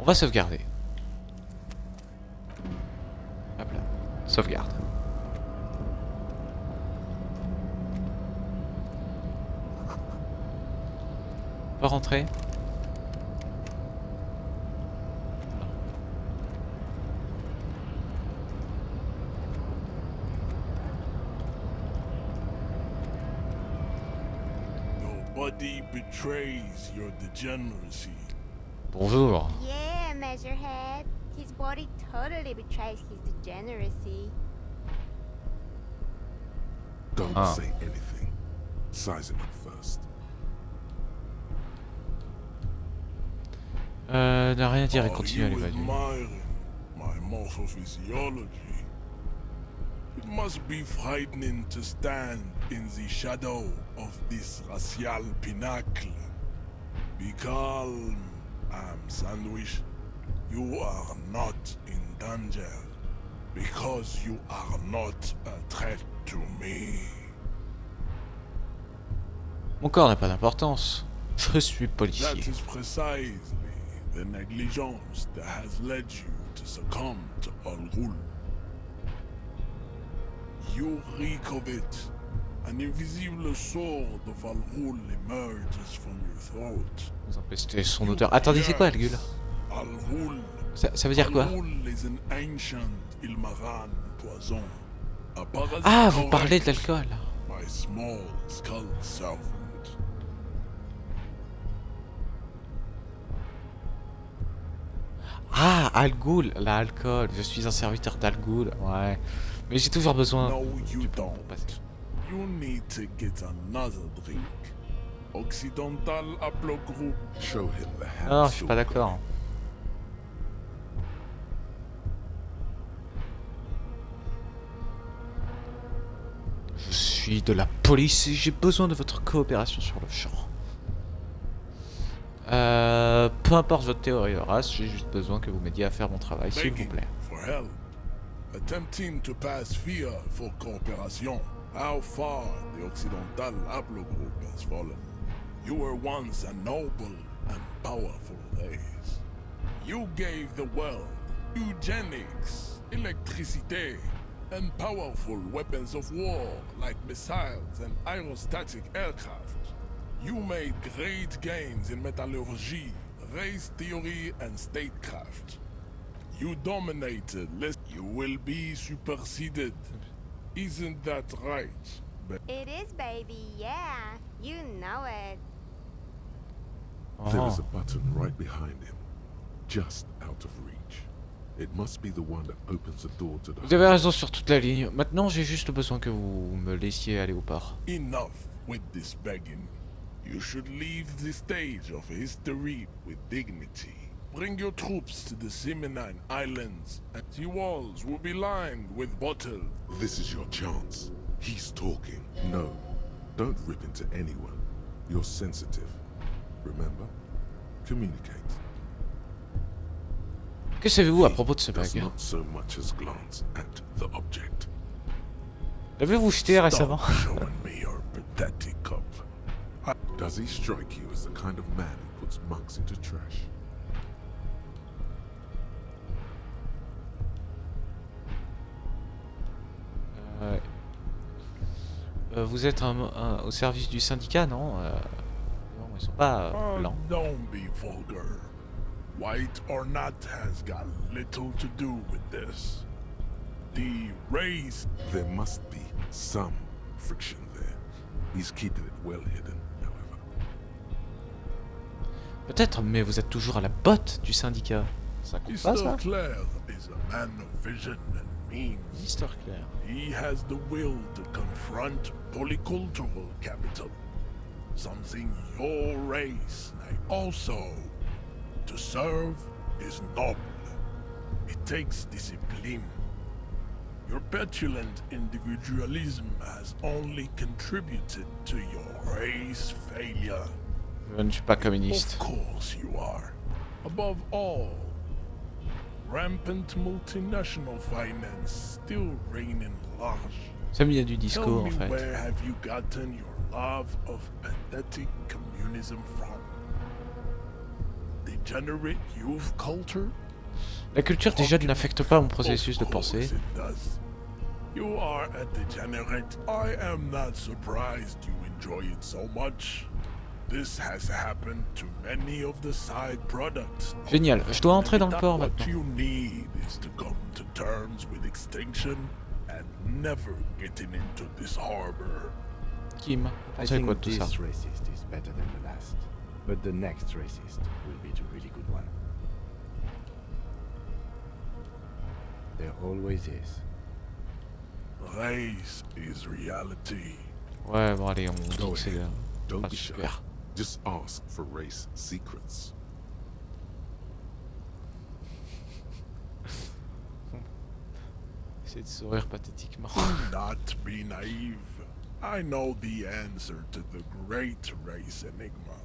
A: On va sauvegarder. Hop là. Sauvegarde. On va rentrer.
J: Nobody betrays your degeneracy.
A: Bonjour.
K: Yeah, Measurehead. His body totally betrays his degeneracy.
B: Don't
A: Ah.
B: say anything. Size him up first.
A: N'a rien à dire et
J: Are
A: continue à
J: you
A: l'évaluer.
J: admiring my morphophysiology? It must be frightening to stand in the shadow of this racial pinnacle. Be calm, Sandwich. You are not in danger because you are not a threat to me.
A: Mon corps n'a pas d'importance. Je suis policier.
J: That is precisely the negligence that has led you to succumb to Al Ghul. You reek of it. An invisible sword of Al Ghul emerges from your throat.
A: Vous empestez son odeur. Attendez, c'est quoi Algul?
J: Al Ghul.
A: Ça veut dire quoi?
J: Al Ghul is an ancient Ilmaran poison. A parasite
A: Ah, vous parlez de
J: correct
A: l'alcool.
J: by small skull servant.
A: Ah, Algul, l'alcool. Je suis un serviteur d'Algoul. Ouais. Mais j'ai toujours besoin
J: No, you
A: du plan
J: don't.
A: pour passer.
J: You need to get another drink. Occidental Haplogroup.
B: Show him the hand.
A: Non, je suis pas d'accord. Je suis de la police et j'ai besoin de votre coopération sur le champ. Peu importe votre théorie de race, j'ai juste besoin que vous m'aidiez à faire mon travail, s'il vous
J: Begging
A: plaît.
J: for help. Attempting to pass fear for cooperation. How far the Occidental Haplogroup has fallen. You were once a noble and powerful race. You gave the world eugenics, electricity, and powerful weapons of war like missiles and aerostatic aircraft. You made great gains in metallurgy, race theory, and statecraft. You dominated. You will be superseded. Isn't that right?
K: It is, baby, yeah. You know it.
B: There
A: Oh.
B: is a button right behind him, just out of reach. It must be the one that opens the door to the
A: Vous avez raison sur toute la ligne. Maintenant, j'ai juste besoin que vous me laissiez aller au port.
J: Enough with this begging. You should leave the stage of history with dignity. Bring your troops to the Simonine Islands, and the walls will be lined with bottles.
B: This is your chance. He's talking. No, don't rip into anyone. You're sensitive. Remember? Communicate.
A: Que savez-vous à propos de ce
B: Does
A: bug?
B: not so much as glance at the object.
A: L'avez-vous jeté récemment?
J: Stop showing me your pathetic cup.
B: Does he strike you as the kind of man who puts mugs into trash?
A: Vous êtes au service du syndicat, non non, ils sont pas blancs.
J: Don't be vulgar. White or not has got little to do with this. The race...
B: There must be some friction there. He's keeping it well hidden, however.
A: Peut-être, mais vous êtes toujours à la botte du syndicat. Ça compte pas, ça?
J: Mr. Clare is a man of vision and means.
A: Mr. Clare.
J: He has the will to confront polycultural capital. Something your race also. To serve is noble. It takes discipline. Your petulant individualism has only contributed to your race failure.
A: Je ne suis pas communiste.
J: Of course you are. Above all, rampant multinational finance still reigning large.
A: Ça il y a du discours en fait.
J: Where have you gotten your love of pathetic communism from? Degenerate youth culture?
A: La culture des jeunes n'affecte pas mon processus de pensée.
J: You are a degenerate. I am not surprised you enjoy it so much. This has happened to many of the side products.
A: Génial, je dois entrer dans le port maintenant.
J: What you need is to come to terms with extinction and never getting into this harbor.
A: Kim, pensez quoi de tout ça?
C: This racist is better than the last, but the next racist will be the really good one. There always is.
J: Race is reality.
A: Ouais, bon allez, on dit que c'est
B: Don't
A: pas
B: be shy.
A: super.
B: Just ask for race secrets.
A: C'est de sourire pathétiquement.
J: Not be naive. I know the answer to the great race enigma.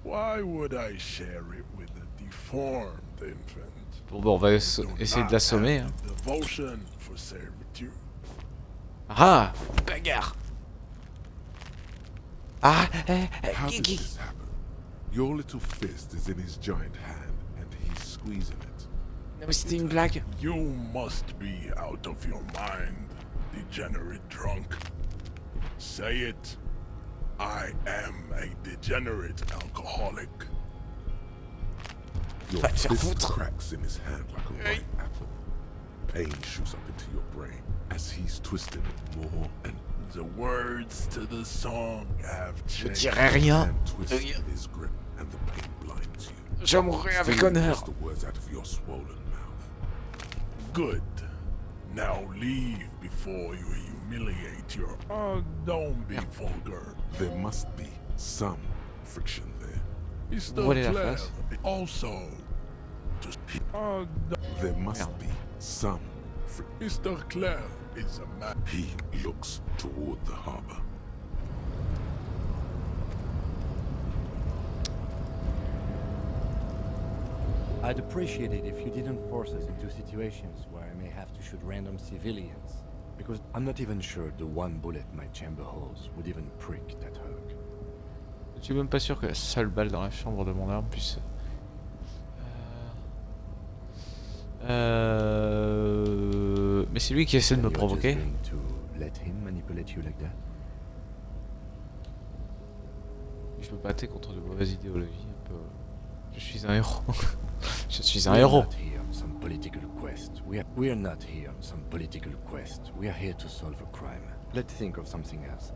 J: Why would I share it with a deformed infant?
A: Bon, on va essayer de l'assommer. Hein.
J: Devotion for servitude.
A: Ah, bagarre. Ah,
B: How did this happen? Your little fist is in his giant hand, and he's squeezing it.
A: Non mais c'était une blague.
J: You must be out of your mind, degenerate drunk. Say it. I am a degenerate alcoholic.
B: Your
A: Va te faire
B: fist
A: foutre.
B: cracks in his hand like a ripe apple. Pain shoots up into your brain as he's twisting it more and
J: the words to the song have
A: Je
J: changed.
A: dirai rien.
B: and twists in his grip, and the pain blinds you.
A: Je mourrai avec
B: Still,
A: honneur.
B: push the words out of your swollen mouth.
J: Good. Now leave before you humiliate your... Oh, don't be vulgar.
B: There must be some friction there.
J: Mr.
A: Voilez la
J: Clare,
A: face.
J: also... Oh,
B: There must be some friction.
J: Mr. Clare is a man...
B: He looks toward the harbor.
C: I'd appreciate it if you didn't force us into situations where I may have to shoot random civilians. Because I'm not even sure the one bullet my chamber holds would even prick that hug.
A: Je suis même pas sûr que la seule balle dans la chambre de mon arme puisse... Mais c'est lui qui essaie de me
C: Then you're just
A: provoquer.
C: going to let him manipulate you like that?
A: Je me battais contre de mauvaises idéologies. Un peu... Je suis un héros. Je suis un
C: We're
A: héros.
C: not here on some political quest. We're not here on some political quest. We are here to solve a crime. Let's think of something else.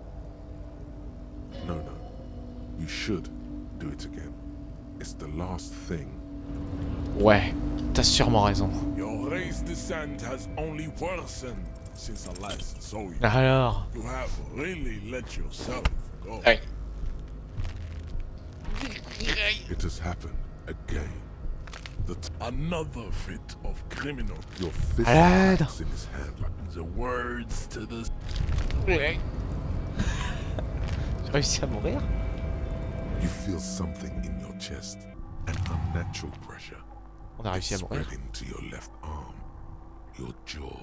B: No, no. You should do it again. It's the last thing.
A: Ouais, t'as sûrement raison.
J: Your race descent has only worsened since I last saw you.
A: Alors...
J: You have really let yourself go.
A: Aïe.
B: It has happened again.
J: Another fit of criminal.
B: Your fist
A: Malade.
B: cracks in his hand like
J: The words to the...
A: Ouais. J'ai réussi à mourir.
B: you feel something in your chest. An unnatural pressure.
A: On a réussi à mourir.
B: Spreading to your left arm, your jaw.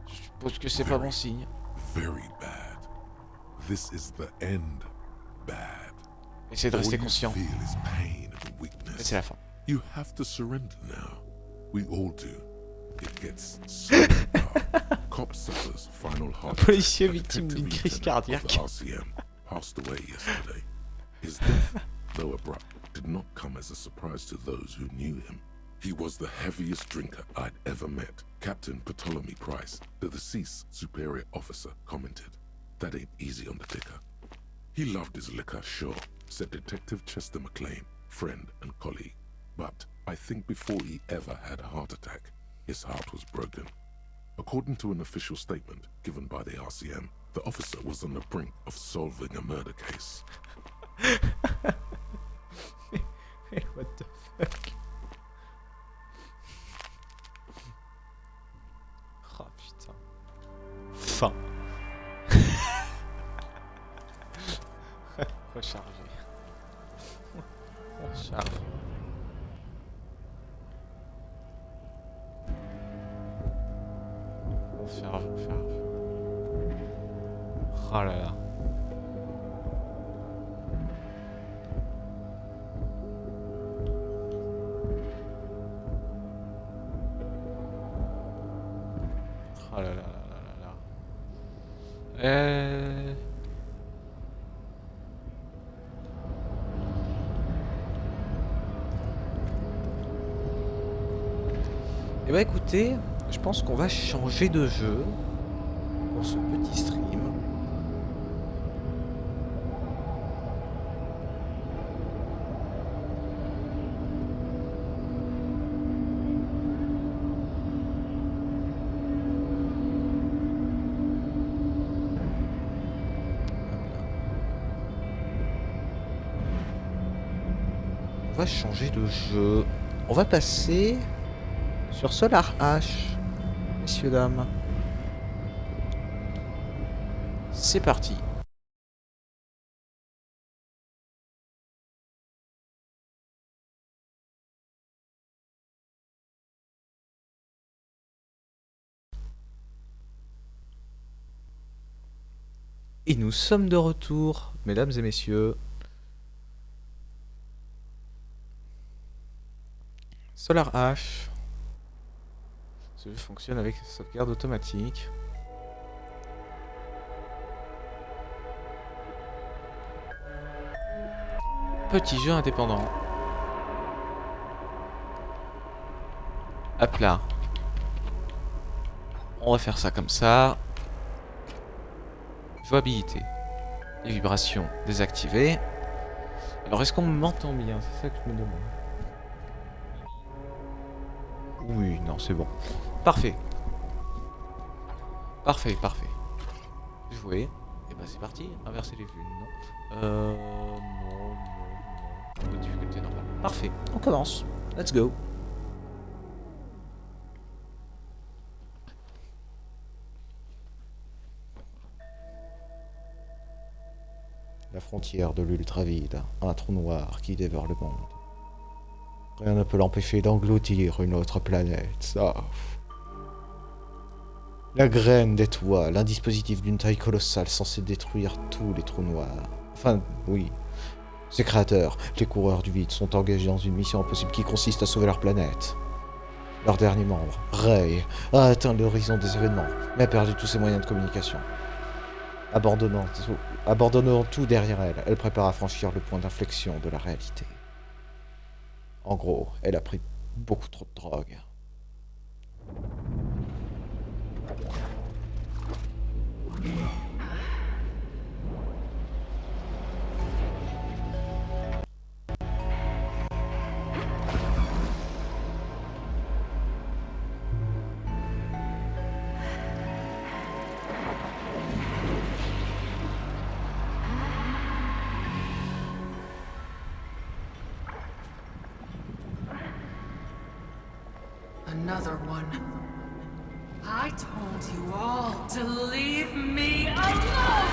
A: Je suppose que c'est pas bon signe.
B: Very bad. This is the end. Bad.
A: Essayez de rester
B: All you
A: conscient.
B: feel is pain and
A: Et
B: weakness.
A: c'est la fin.
B: You have to surrender now. We all do. It gets so dark. cop suffers final heart
A: policier
B: attack.
A: victime d'une
B: Detective
A: crise
B: lieutenant of
A: cardiaque.
B: the RCM passed away yesterday. His death, though abrupt, did not come as a surprise to those who knew him. He was the heaviest drinker I'd ever met. Captain Ptolemy Price, the deceased superior officer, commented, "That ain't easy on the ticker." He loved his liquor, sure, said Detective Chester McLean, friend and colleague. But I think before he ever had a heart attack, his heart was broken. According to an official statement given by the RCM, the officer was on the brink of solving a murder case.
A: What the fuck? Oh putain. Fin. Recharger. Recharge. Faire. Oh là là. Oh là là là là là. Eh bah écoutez, je pense qu'on va changer de jeu pour ce petit stream. On va changer de jeu. On va passer sur Solar Ash, messieurs, dames. C'est parti. Et nous sommes de retour, mesdames et messieurs. Solar Ash. Ce jeu fonctionne avec sauvegarde automatique. Petit jeu indépendant. Hop là. On va faire ça comme ça. Jouabilité. Les vibrations désactivées. Alors est-ce qu'on m'entend bien? C'est ça que je me demande. Oui, non, c'est bon. Parfait. Parfait. Jouer. Et bah c'est parti. Inverser les vues. Non. Non. De difficulté normale. Parfait. On commence. Let's go. La frontière de l'ultra-vide, un trou noir qui dévore le monde. Rien ne peut l'empêcher d'engloutir une autre planète, ça. La graine d'étoile, un dispositif d'une taille colossale censé détruire tous les trous noirs. Enfin, oui. Ses créateurs, les coureurs du vide, sont engagés dans une mission impossible qui consiste à sauver leur planète. Leur dernier membre, Ray, a atteint l'horizon des événements, mais a perdu tous ses moyens de communication. Abandonnant tout derrière elle, elle prépare à franchir le point d'inflexion de la réalité. En gros, elle a pris beaucoup trop de drogue.
L: Another one. I told you all to leave me alone!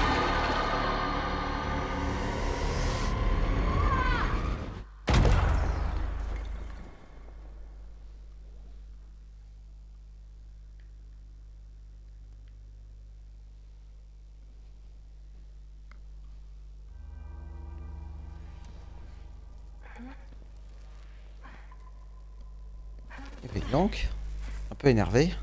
A: Et donc, un peu énervé.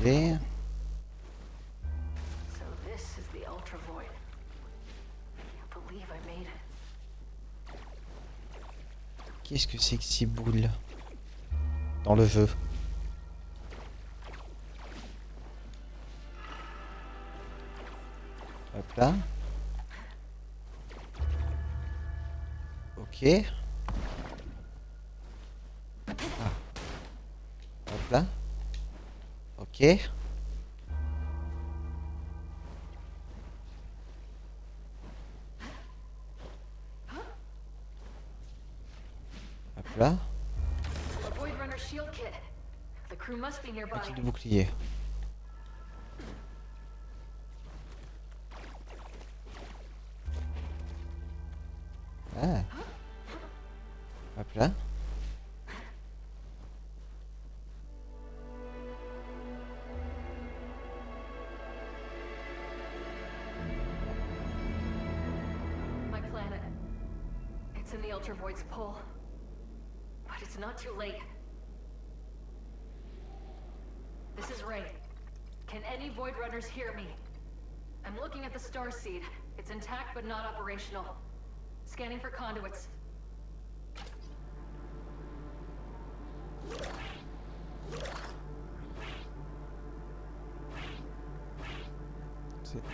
A: Ok.
M: So this is the Ultra Void. Can't believe I made it.
A: Qu'est-ce que c'est que ces boules dans le jeu? Hop là. Ok. Ah. Hop là. Ok. Hop là.
M: A Void Runner shield kit. The crew must be nearby.
A: Un kit de bouclier. Ah. Hop là.
M: My planet. It's in the Ultra Void's pull. But it's not too late. This is Ray. Can any Void Runners hear me? I'm looking at the starseed. It's intact but not operational. Scanning for conduits.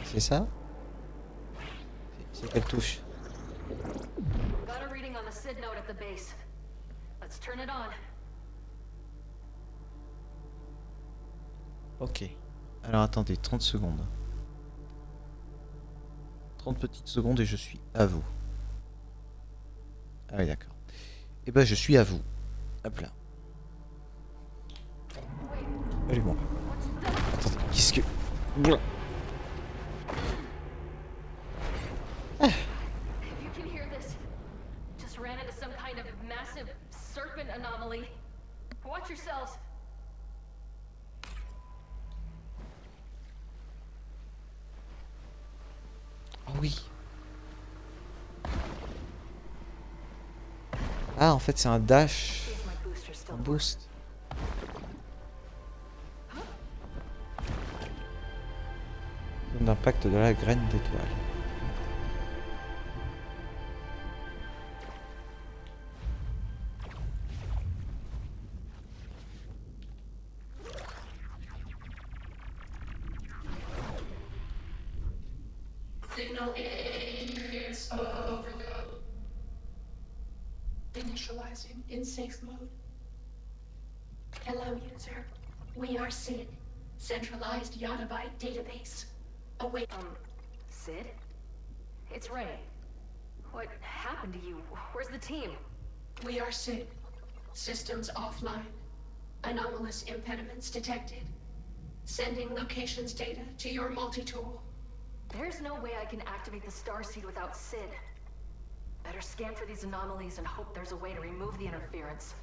A: C'est ça? C'est quelle touche?
M: Got a reading on the SID node at the base. Let's turn it on.
A: Ok. Alors attendez, 30 secondes. 30 petites secondes et je suis à vous. Ah oui, d'accord. Et ben je suis à vous. Hop là. Allez, bon. Attendez, qu'est-ce que...
M: If you can hear this, just ran into some kind of massive serpent anomaly. Watch yourselves.
A: Oh oui. Ah, en fait, c'est un dash. Un boost. Zone d'impact de la graine d'étoile.
N: Signal interference overload. Initializing in safe mode. Hello, user. We are SID, centralized Yottabyte database. Await.
M: Sid? It's Ray. What happened to you? Where's the team?
N: We are SID. Systems offline. Anomalous impediments detected. Sending locations data to your multi-tool.
M: There's no way I can activate the starseed without Sid. Better scan for these anomalies and hope there's a way to remove the interference.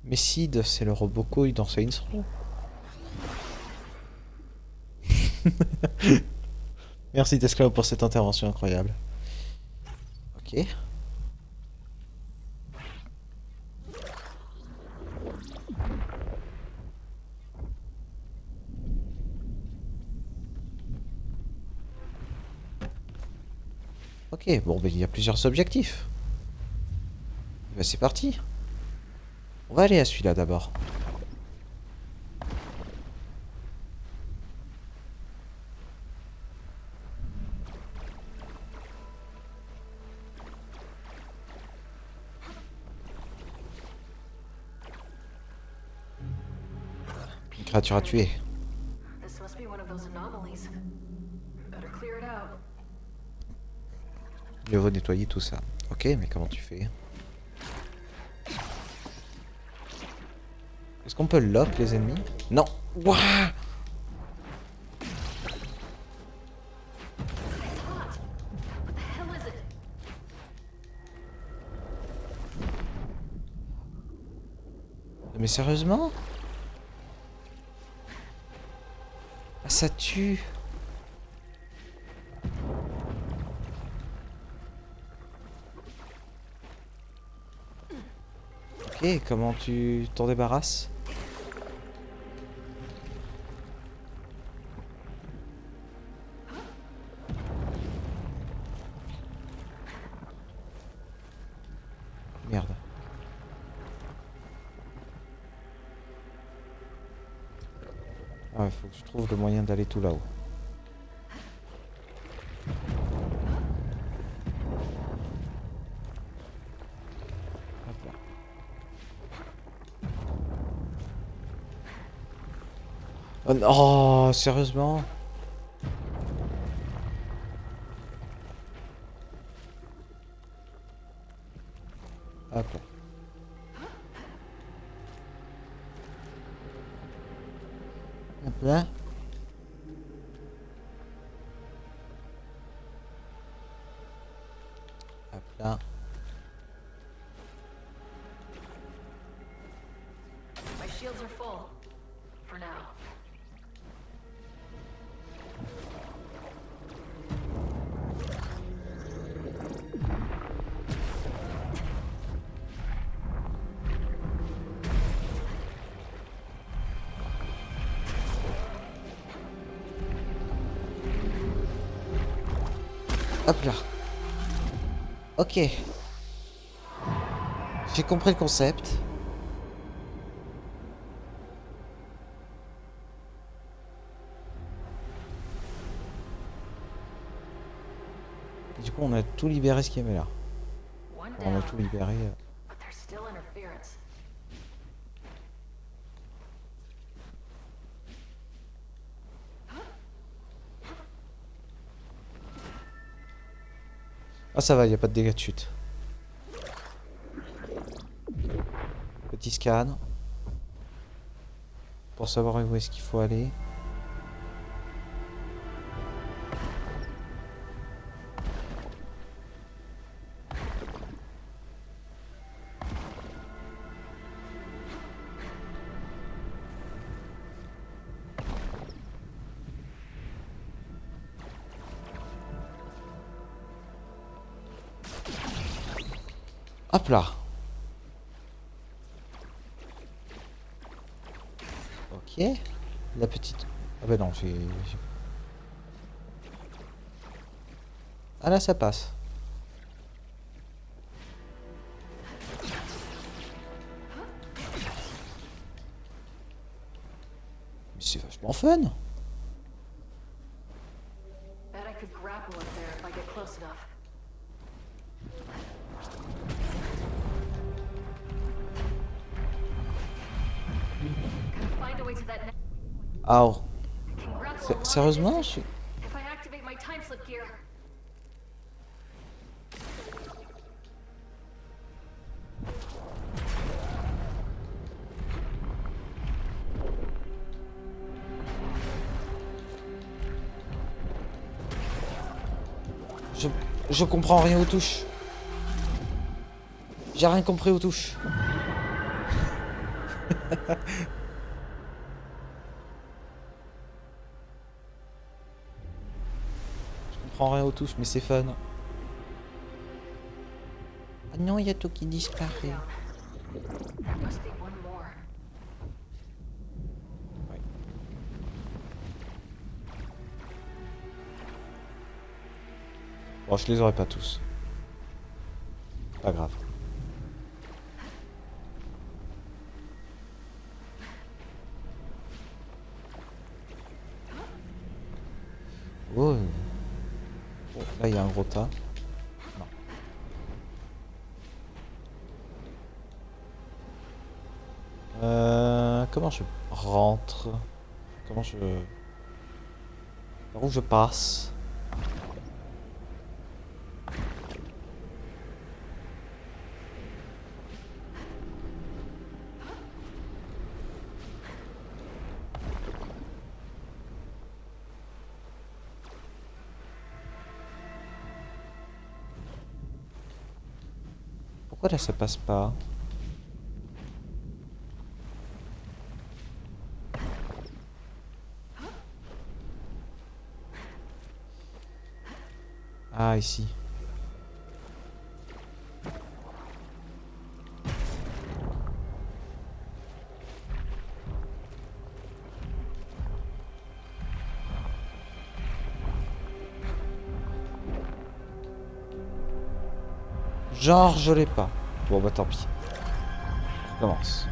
A: Mais Sid, c'est le robot couille dans Saints Row. Merci Deathklaw pour cette intervention incroyable. Ok. Ok, bon, ben, il y a plusieurs objectifs. Ben, c'est parti. On va aller à celui-là d'abord. Une créature à tuer.
M: This must be one of those anomalies. Better clear it out.
A: Il faut nettoyer tout ça. Ok, mais comment tu fais? Est-ce qu'on peut lock les ennemis? Non. Ouah! Mais sérieusement? Ah, ça tue. Ok, comment tu t'en débarrasses? Merde. Ah, il faut que je trouve le moyen d'aller tout là-haut. Oh, sérieusement? Hop là. Hop là. Hop là.
M: My shields are full. For now.
A: Hop là. Ok. J'ai compris le concept. Du coup, on a tout libéré ce qu'il y avait là. On a tout libéré.
M: But there's still interference.
A: Ah, ça va, il n'y a pas de dégâts de chute. Petit scan. Pour savoir où est-ce qu'il faut aller. Hop là. Ok. La petite... Ah bah non, j'ai... Ah là, ça passe. Mais c'est vachement fun.
M: Bet I could grapple up there if I get close enough. Find a way to that next.
A: Ah.
M: Can grapple a long
A: Sérieusement,
M: distance if I activate my time slip gear.
A: Je comprends rien aux touches. J'ai rien compris aux touches. Je comprends rien aux touches, mais c'est fun. Ah non, il y a tout qui disparaît.
M: There must be one more.
A: Bon, je les aurai pas tous. Pas grave. Oh. Oh, là, il y a un gros tas. Non. Comment je rentre? Comment je... Par où je passe? Pourquoi là ça passe pas? Ah, ici. Genre, je l'ai pas. Bon bah tant pis. On recommence.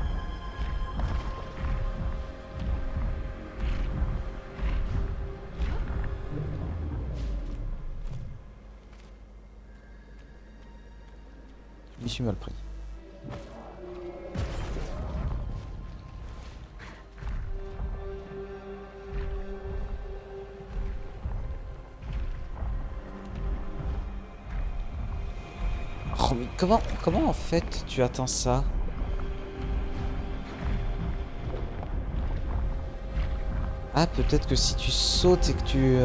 A: Je m'y suis mal pris. Oh mais comment en fait tu attends ça? Ah peut-être que si tu sautes et que tu...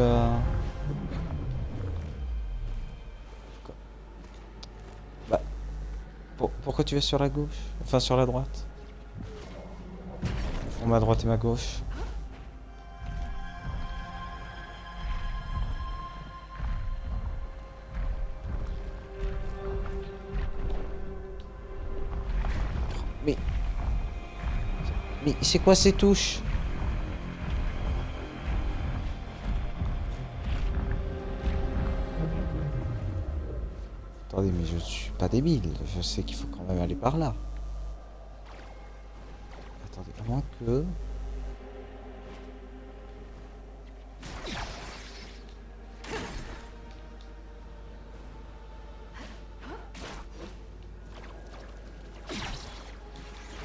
A: Bah... Pourquoi tu vas sur la gauche? Enfin sur la droite? Pour ma droite et ma gauche. Mais c'est quoi ces touches? Attendez, mais je suis pas débile. Je sais qu'il faut quand même aller par là. Attendez, à moins que...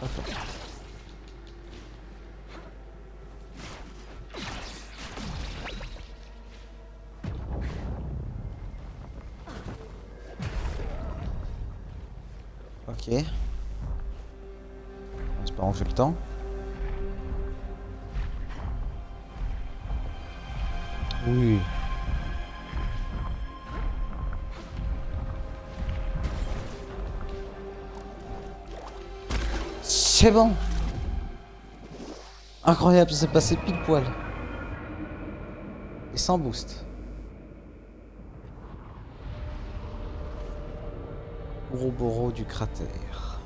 A: Attends. Ok. En espérant que j'ai le temps. Oui. C'est bon. Incroyable, ça s'est passé pile poil. Et sans boost. Ouroboros du cratère.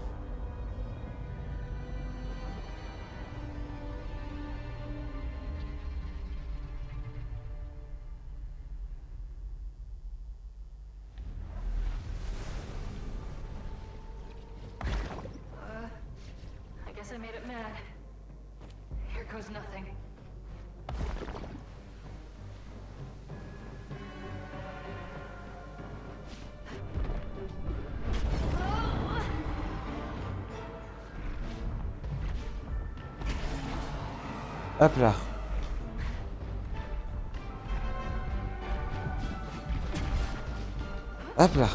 M: I guess I made it mad. Here goes nothing.
A: Hop là. Hop là.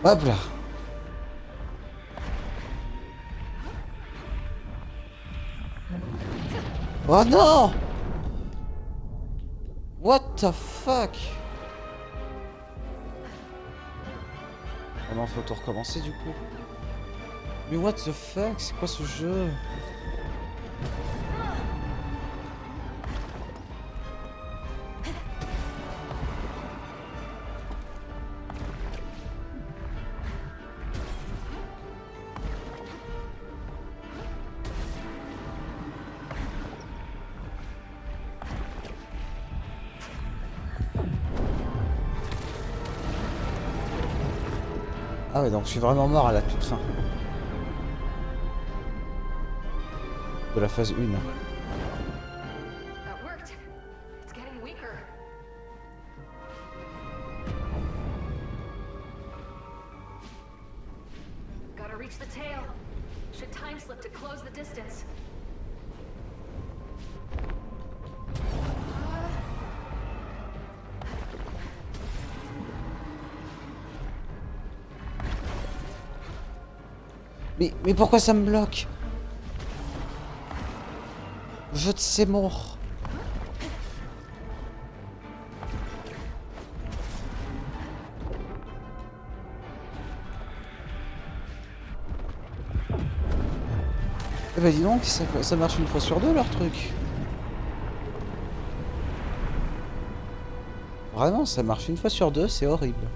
A: Hop là. Oh non! What the fuck? Ah non, faut tout recommencer du coup. Mais what the fuck? C'est quoi ce jeu? Ah ouais, donc je suis vraiment mort à la toute fin. De la phase 1.
M: That worked. It's getting weaker. Gotta reach the tail. Should time slip to close the distance.
A: Mais pourquoi ça me bloque? Je te sais mort. Eh bah dis donc, ça marche une fois sur deux leur truc. Vraiment, ça marche une fois sur deux, c'est horrible.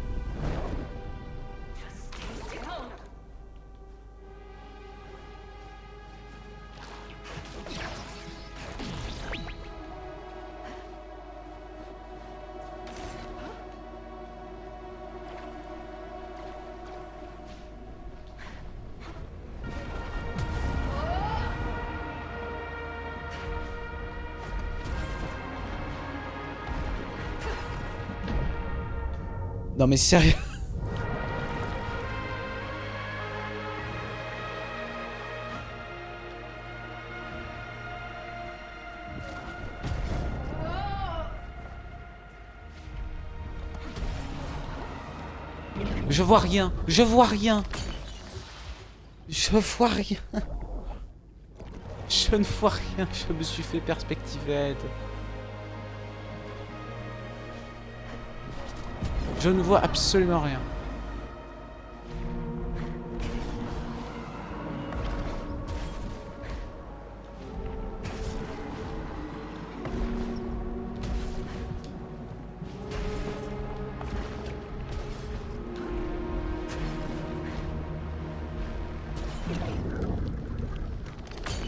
A: Non mais sérieux. Je vois rien, je vois rien. Je vois rien. Je ne vois rien, je me suis fait perspectivette. Je ne vois absolument rien.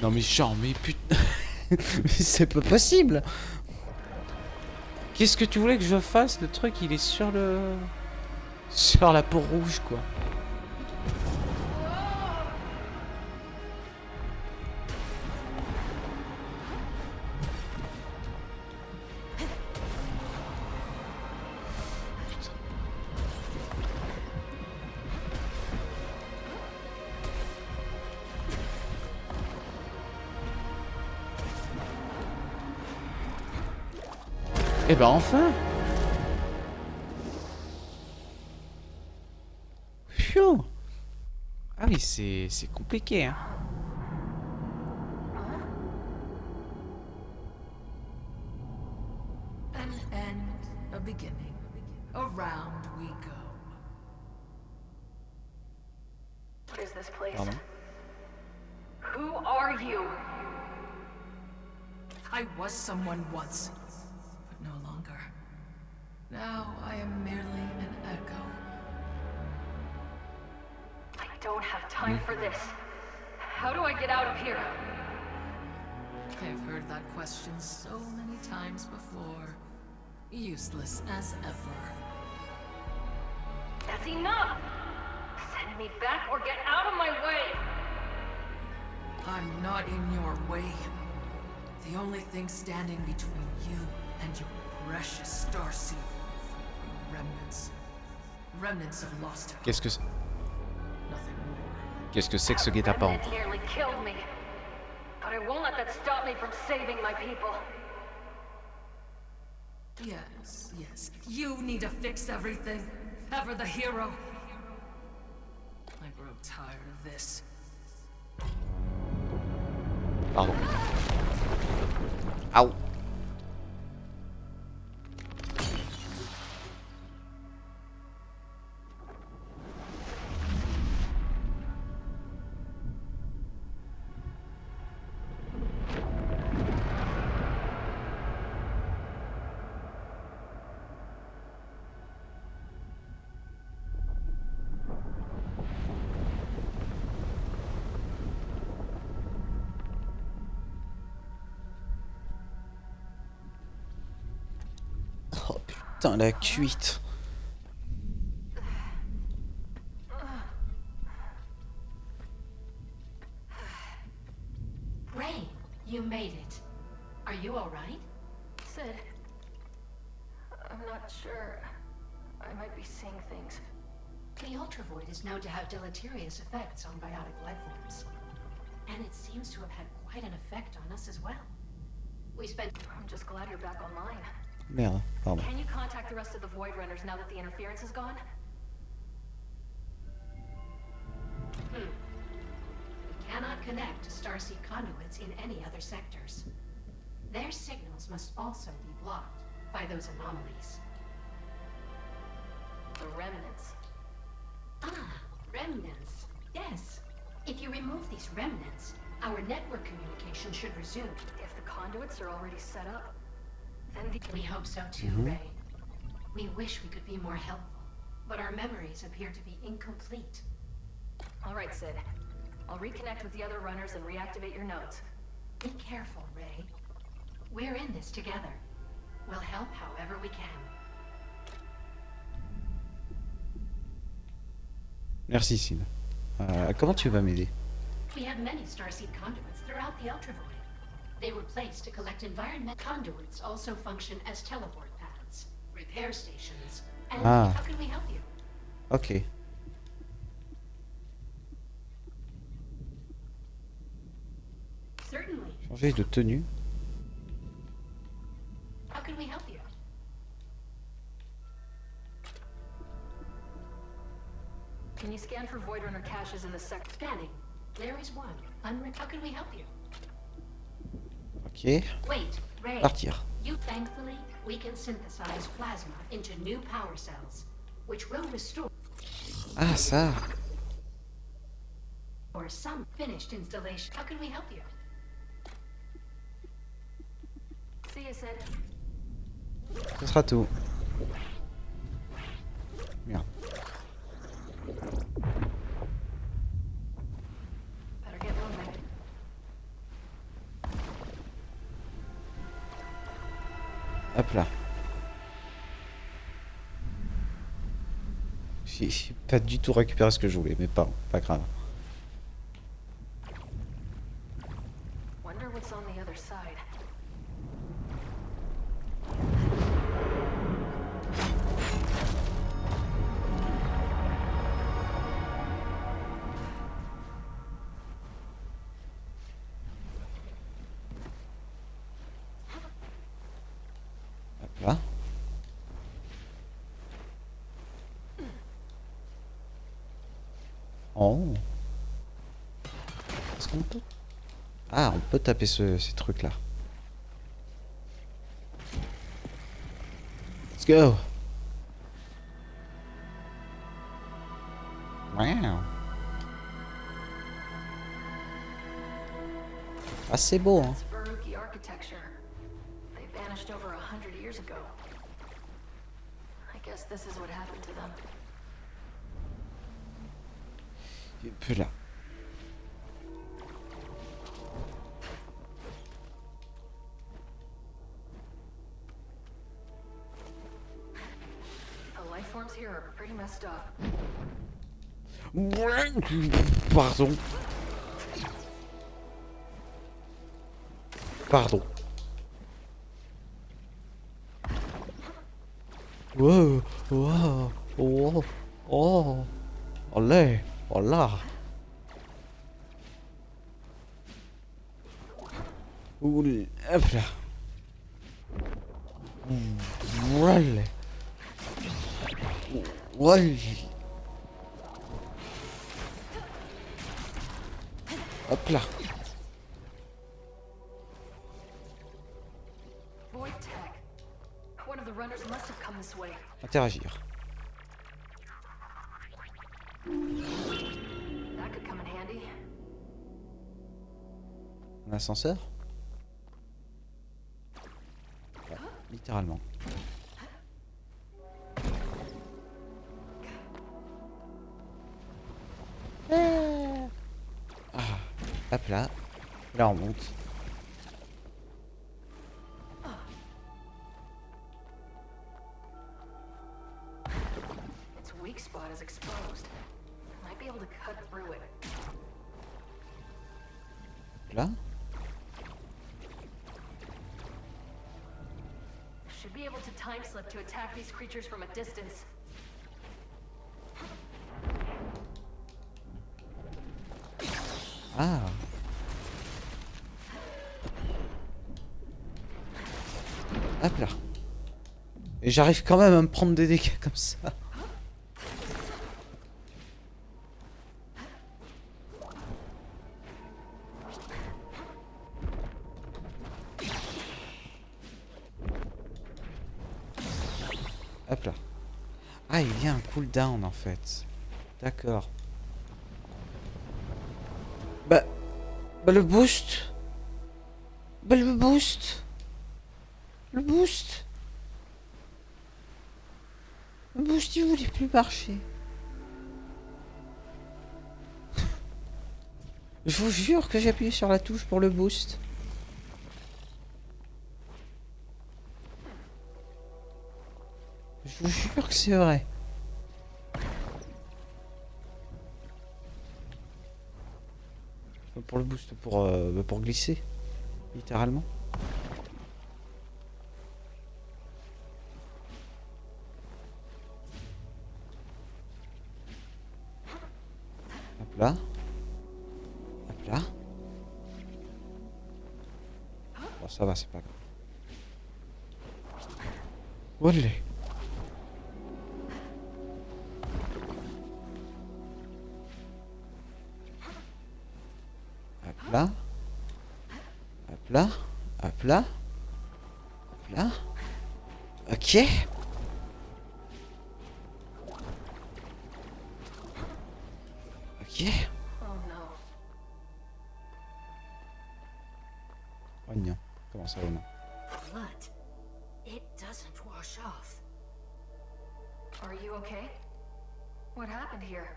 A: Non mais genre, mais putain, mais c'est pas possible. Qu'est-ce que tu voulais que je fasse? Le truc, il est sur le... sur la peau rouge, quoi. Eh ben enfin! Phew! Ah oui, c'est compliqué, hein.
L: An end, a beginning. Around we go.
M: What is this place?
A: Pardon?
M: Who are you?
L: I was someone once, but no longer. Now I am merely an echo.
M: I don't have time for this. How do I get out of here?
L: I've heard that question so many times before. Useless as ever.
M: That's enough! Send me back or get out of my way!
L: I'm not in your way. The only thing standing between you and your precious starseed are remnants. Remnants of lost hope.
A: Qu'est-ce que c'est?
L: Nothing more.
A: Qu'est-ce que c'est que ce guet-apens?
M: That nearly killed me. But I won't let that stop me from saving my people.
L: Yes, yes. You need to fix everything. Ever the hero. I grow tired of this.
A: Pardon. Au. Oh putain, la cuite.
N: Ray, you made it. Are you alright?
M: Sid, I'm not sure. I might be seeing things.
N: The Ultravoid is known to have deleterious effects on biotic life forms. And it seems to have had quite an effect on us as well. We spent...
M: I'm just glad you're back online.
A: Merde, pardon.
M: Can you contact the rest of the Void Runners now that the interference is gone?
N: We cannot connect to starseed conduits in any other sectors. Their signals must also be blocked by those anomalies.
M: The remnants.
N: Ah, remnants. Yes. If you remove these remnants, our network communication should resume.
M: If the conduits are already set up, then
N: We hope so too, Ray. We wish we could be more helpful, but our memories appear to be incomplete.
M: All right, Sid. I'll reconnect with the other runners and reactivate your nodes.
N: Be careful, Ray. We're in this together. We'll help however we can.
A: Merci, Sid. Comment tu vas m'aider?
N: We have many starseed conduits throughout the Ultravoid. They were placed to collect environment. Conduits also function as teleport paths, repair stations, and how can we help
A: Ok.
N: Certainly.
A: Changer de tenue.
N: How can we help you?
M: Can you scan for Void Runner caches in the sector?
N: Scanning. There is one. How can we help you?
A: Ok.
N: Wait, Ray.
A: Partir.
N: You thankfully, we can synthesize plasma into new power cells, which will restore
A: Ah, ça.
N: or some finished installation. How can we help you?
M: See you, Sid.
A: Ce sera tout. Merde.
M: Better get moving.
A: Hop là. J'ai pas du tout récupéré ce que je voulais, mais pas grave.
M: Wonder what's on the other side.
A: Hop là. Oh. Est-ce qu'on peut... Ah, on peut taper ces trucs là. Let's go. Wow. Ah, c'est beau, hein.
M: It's Baruchi architecture. They vanished over 100 years ago. I guess this is what happened to them.
A: Un peu là.
M: The life forms here are pretty messed up.
A: Pardon. Pardon. Wow, wow, oh, oh, olé, hola. Oul, hop là. Voilà. Voilà. Hop là.
M: Void tech. One of the runners must have come this way.
A: Interagir.
M: That could come in handy.
A: Un ascenseur? Ouais, littéralement. Ah, hop là. Là on monte.
M: Its weak spot is exposed. Might be able to cut through it.
A: Là.
M: Should be able to time slip to attack these creatures from a distance.
A: Ah. Hop là. Et j'arrive quand même à me prendre des dégâts comme ça. Hop là. Ah, il y a un cooldown en fait. D'accord. Bah le boost. Bah le boost. Le boost. Le boost, il voulait plus marcher. Je vous jure que j'ai appuyé sur la touche pour le boost. Je vous jure que c'est vrai. Pour le boost, pour glisser, littéralement. là. Hop là. Bon, ça va, c'est pas grave. Olé. Hop là. Hop là. Hop là. Hop là. Ok. Ok. Oh non. Comment ça, non?
L: Blood. It doesn't wash off.
M: Are you okay? What happened here?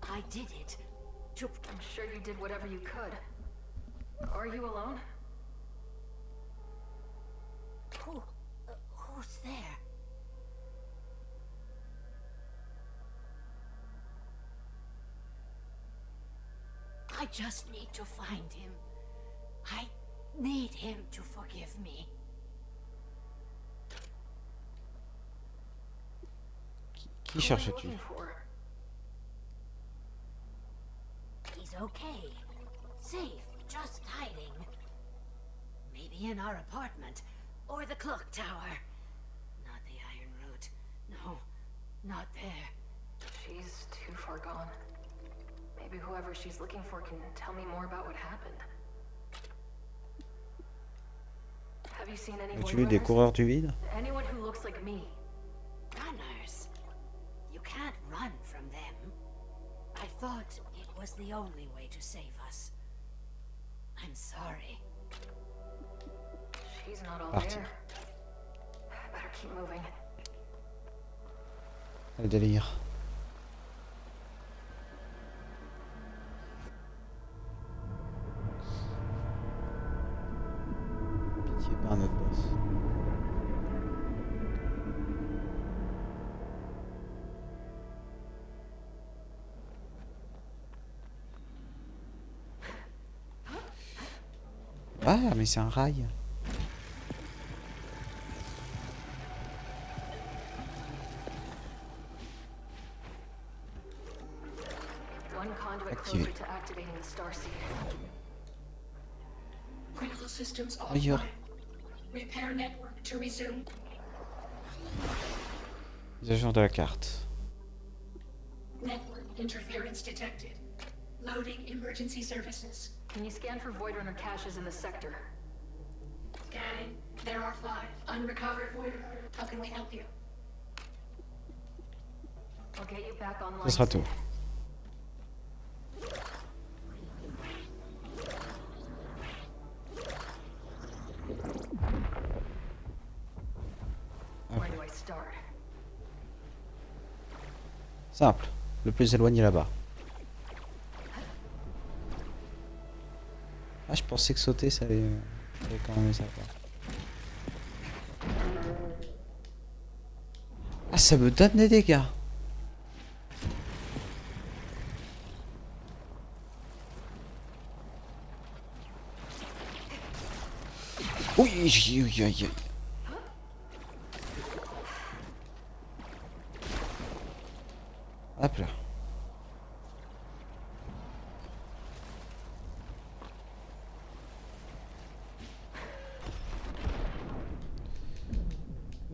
L: I did it.
M: I'm sure you did whatever you could. Are you alone?
L: Who's there? I just need to find him. I need him to forgive me.
A: Qui cherches-tu?
L: He's okay. Safe, just hiding. Maybe in our apartment. Or the clock tower. Not the Iron Root. No, not there.
M: She's too far gone. Maybe whoever she's looking for can tell me more about what happened. Have you seen any
A: As-tu vu des coureurs du vide?
M: Anyone who looks like me.
L: Runners. You can't run from them. I thought it was the only way to save us. I'm sorry.
M: She's not all
A: Parti.
M: there. Better keep moving.
A: Le délire. Pitié, pas un autre boss. Ah, mais c'est un rail.
M: One conduit
A: Activé.
M: closer to activating the starseed.
N: Critical systems
A: Ailleurs.
N: offline. Repair network to resume.
A: Les agents de la carte.
N: Network interference detected. Loading emergency services.
M: Can you scan for Void Runner caches in the sector?
N: Scanning. There are 5 unrecovered void. How can we help you?
M: I'll get you back online.
A: Ce sera tout.
M: Where do I start?
A: Simple. Le plus éloigné là-bas. Ah, je pensais que sauter, ça allait quand même ça. Quoi. Ah, ça me donne des dégâts. Oui, oui, oui, oui. Hop là.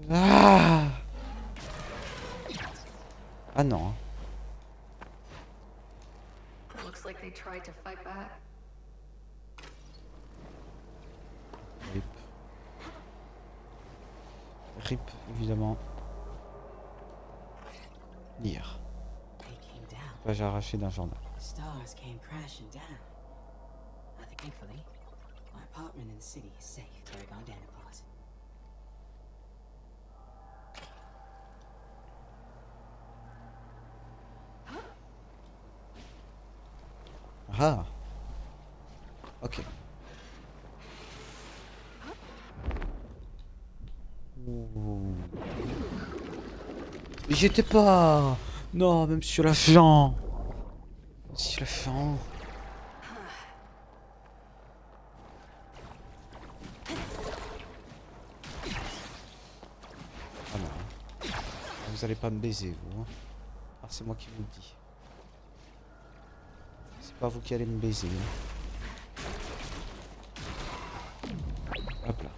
A: Ah, ah non.
M: Looks like they tried to fight back.
A: Rip. Rip, évidemment. Lire. Page arrachée d'un journal.
O: The stars came crashing down. Thankfully, my apartment in the city is safe. They're gone down a pause.
A: Ah. Ok. Ouh. J'étais pas. Non, même sur la fin. Sur la fin. Ah non. Vous allez pas me baiser, vous. Hein. Alors c'est moi qui vous le dis. Pas vous qui allez me baiser. Hop là.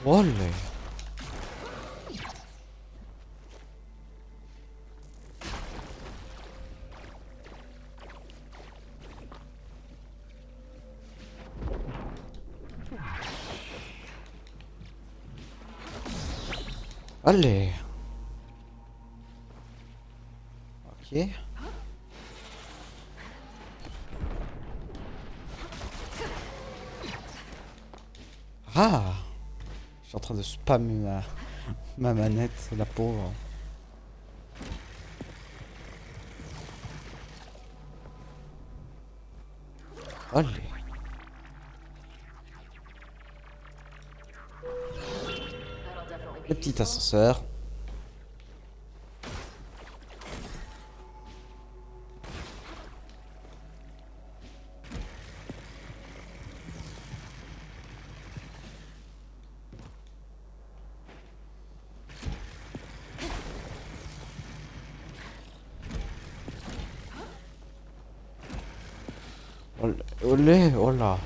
A: Olé. Allez. Ok. Ah. Je suis en train de spammer ma manette, la pauvre. Allez. Le petit ascenseur. Olé, oh là.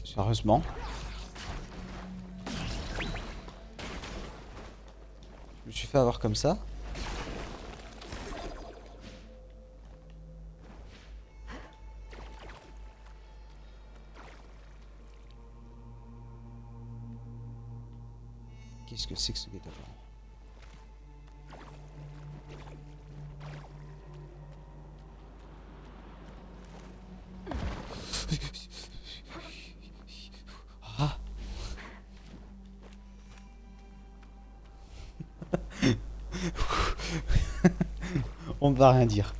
A: Sérieusement? Je me suis fait avoir comme ça? Qu'est-ce que c'est que ce guet-apens? Ah. On ne va rien dire.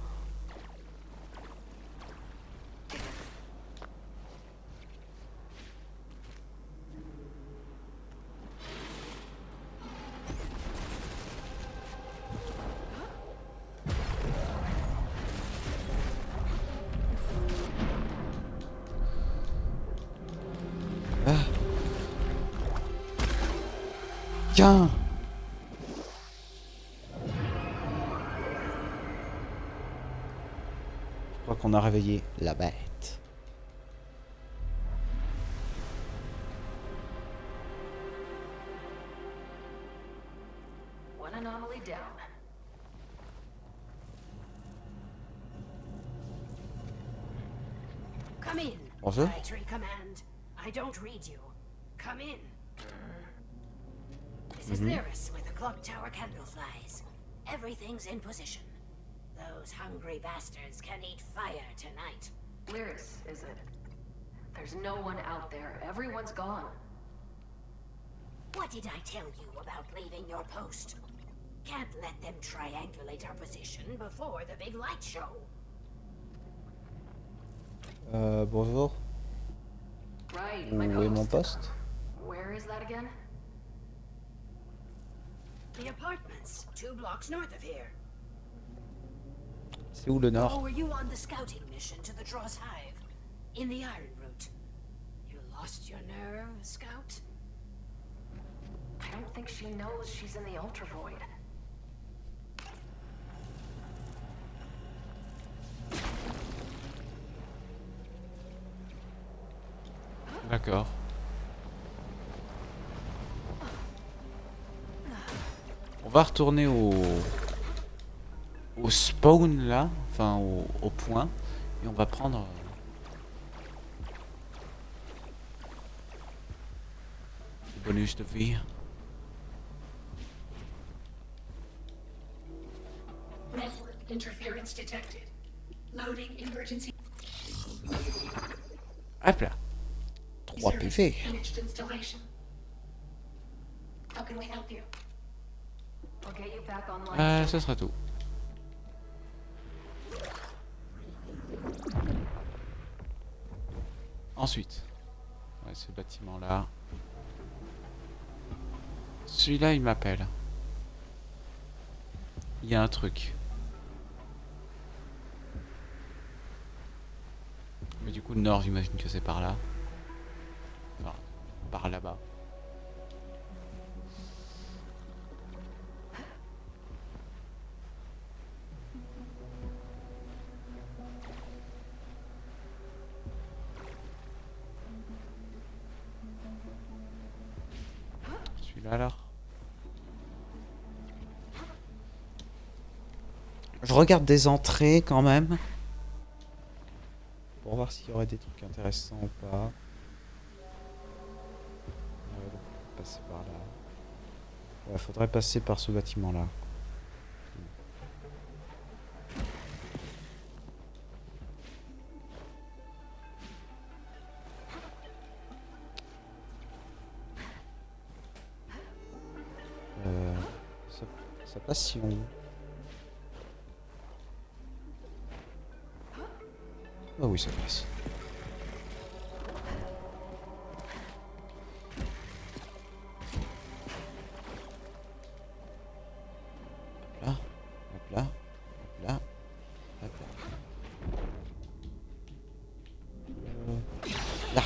A: Tiens. Je crois qu'on a réveillé la bête.
M: One anomaly down.
L: Come in.
A: Bonjour.
L: Military command. I don't read you. Come in. This is Lyris with the clock tower candleflies. Everything's in position. Those hungry bastards can eat fire tonight.
M: Lyris, is it? There's no one out there. Everyone's gone.
L: What did I tell you about leaving your post? Can't let them triangulate our position before the big light show.
A: Bonjour.
M: Right,
A: Où
M: my
A: est mon
M: post.
A: poste?
M: Where is that again?
L: The apartments, 2 blocks north of here.
A: C'est où le
L: Oh,
A: nord?
L: were you on the scouting mission to the Dross Hive? In the Iron Route? You lost your nerve, Scout?
M: I don't think she knows she's in the Ultra Void.
A: D'accord. On va retourner au spawn là, enfin au point, et on va prendre le bonus de vie.
N: Network interference detected. Loading emergency.
A: Hop là. 3 PV.
N: Finished installation. How can we help you?
M: I'll get you back online.
A: Ça sera tout. Ensuite, ouais, ce bâtiment là. Celui-là, il m'appelle. Il y a un truc.
P: Mais du coup, le nord, j'imagine que c'est par là. Enfin, par là-bas. Celui-là alors. Je regarde des entrées quand même. Pour voir s'il y aurait des trucs intéressants ou pas. Passer par là. Ouais, faudrait passer par ce bâtiment là. Ça passe si on... Ah oui, ça passe. Là, hop là, hop là, hop là.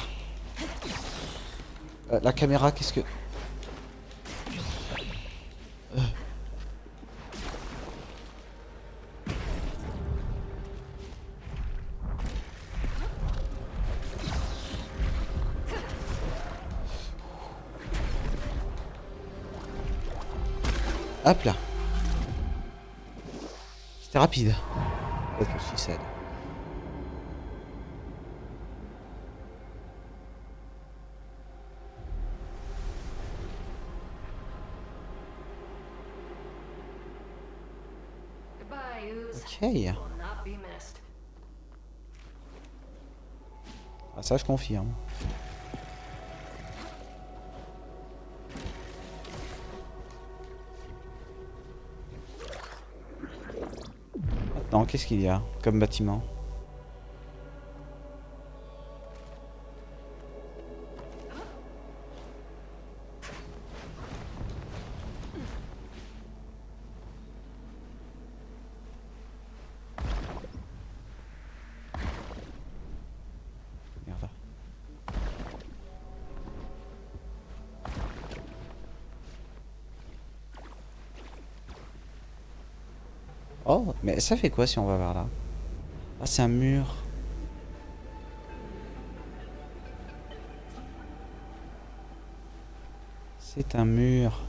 P: Là. La caméra, qu'est-ce que... Hop là. C'était rapide. That's what she said. Ok. Ah, ça je confirme. Attends, qu'est-ce qu'il y a comme bâtiment? Merde. Oh, mais ça fait quoi si on va vers là? Ah, c'est un mur. C'est un mur.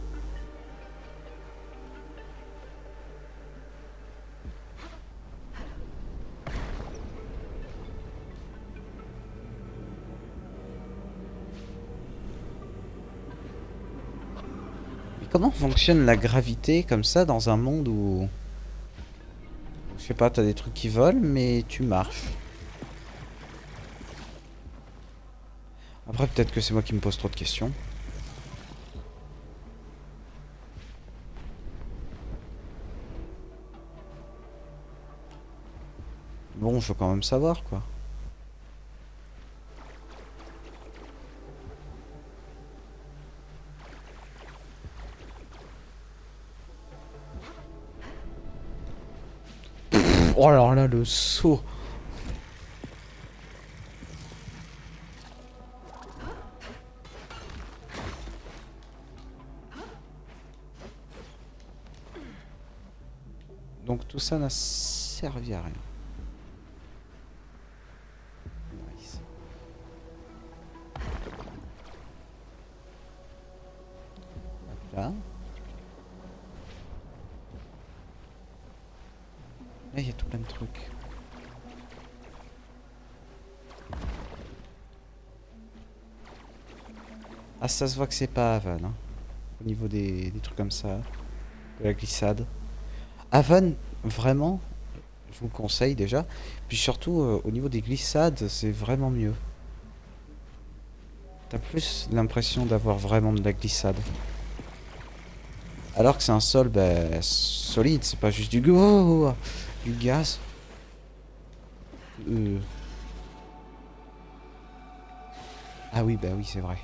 P: Mais comment fonctionne la gravité comme ça dans un monde où... Je sais pas, t'as des trucs qui volent, mais tu marches. Après, peut-être que c'est moi qui me pose trop de questions. Bon, je veux quand même savoir, quoi. Oh alors là, le saut. Donc tout ça n'a servi à rien. Nice. Hop là. Là, il y a tout plein de trucs. Ah, ça se voit que c'est pas Haven, hein. Au niveau des trucs comme ça. De la glissade. Haven, vraiment, je vous le conseille déjà. Puis surtout, au niveau des glissades, c'est vraiment mieux. T'as plus l'impression d'avoir vraiment de la glissade. Alors que c'est un sol solide, c'est pas juste du gaz. Ah oui, bah oui, c'est vrai.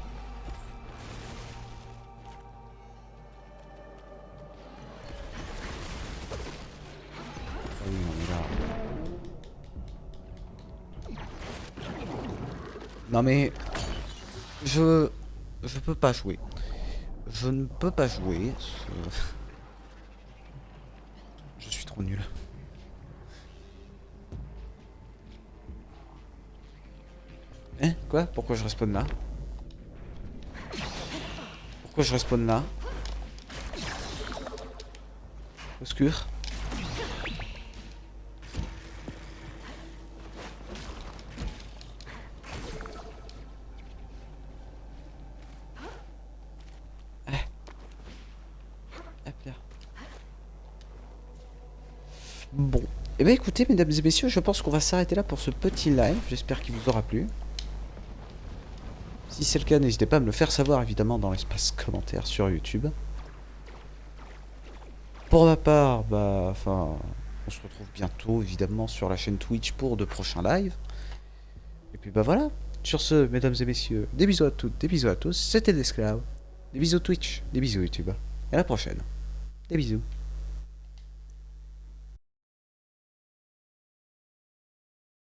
P: Ah oui, on est là. Non mais... Je peux pas jouer. Je ne peux pas jouer. Je suis trop nul. Hein? Quoi? Pourquoi je respawn là? Pourquoi je respawn là? Au secours. Hop là. Bon. Eh bien écoutez, mesdames et messieurs, je pense qu'on va s'arrêter là pour ce petit live. J'espère qu'il vous aura plu. Si c'est le cas, n'hésitez pas à me le faire savoir évidemment dans l'espace commentaire sur YouTube. Pour ma part, on se retrouve bientôt évidemment sur la chaîne Twitch pour de prochains lives. Et puis voilà. Sur ce, mesdames et messieurs, des bisous à toutes, des bisous à tous. C'était Deathklaw. Des bisous Twitch, des bisous YouTube. Et à la prochaine. Des bisous.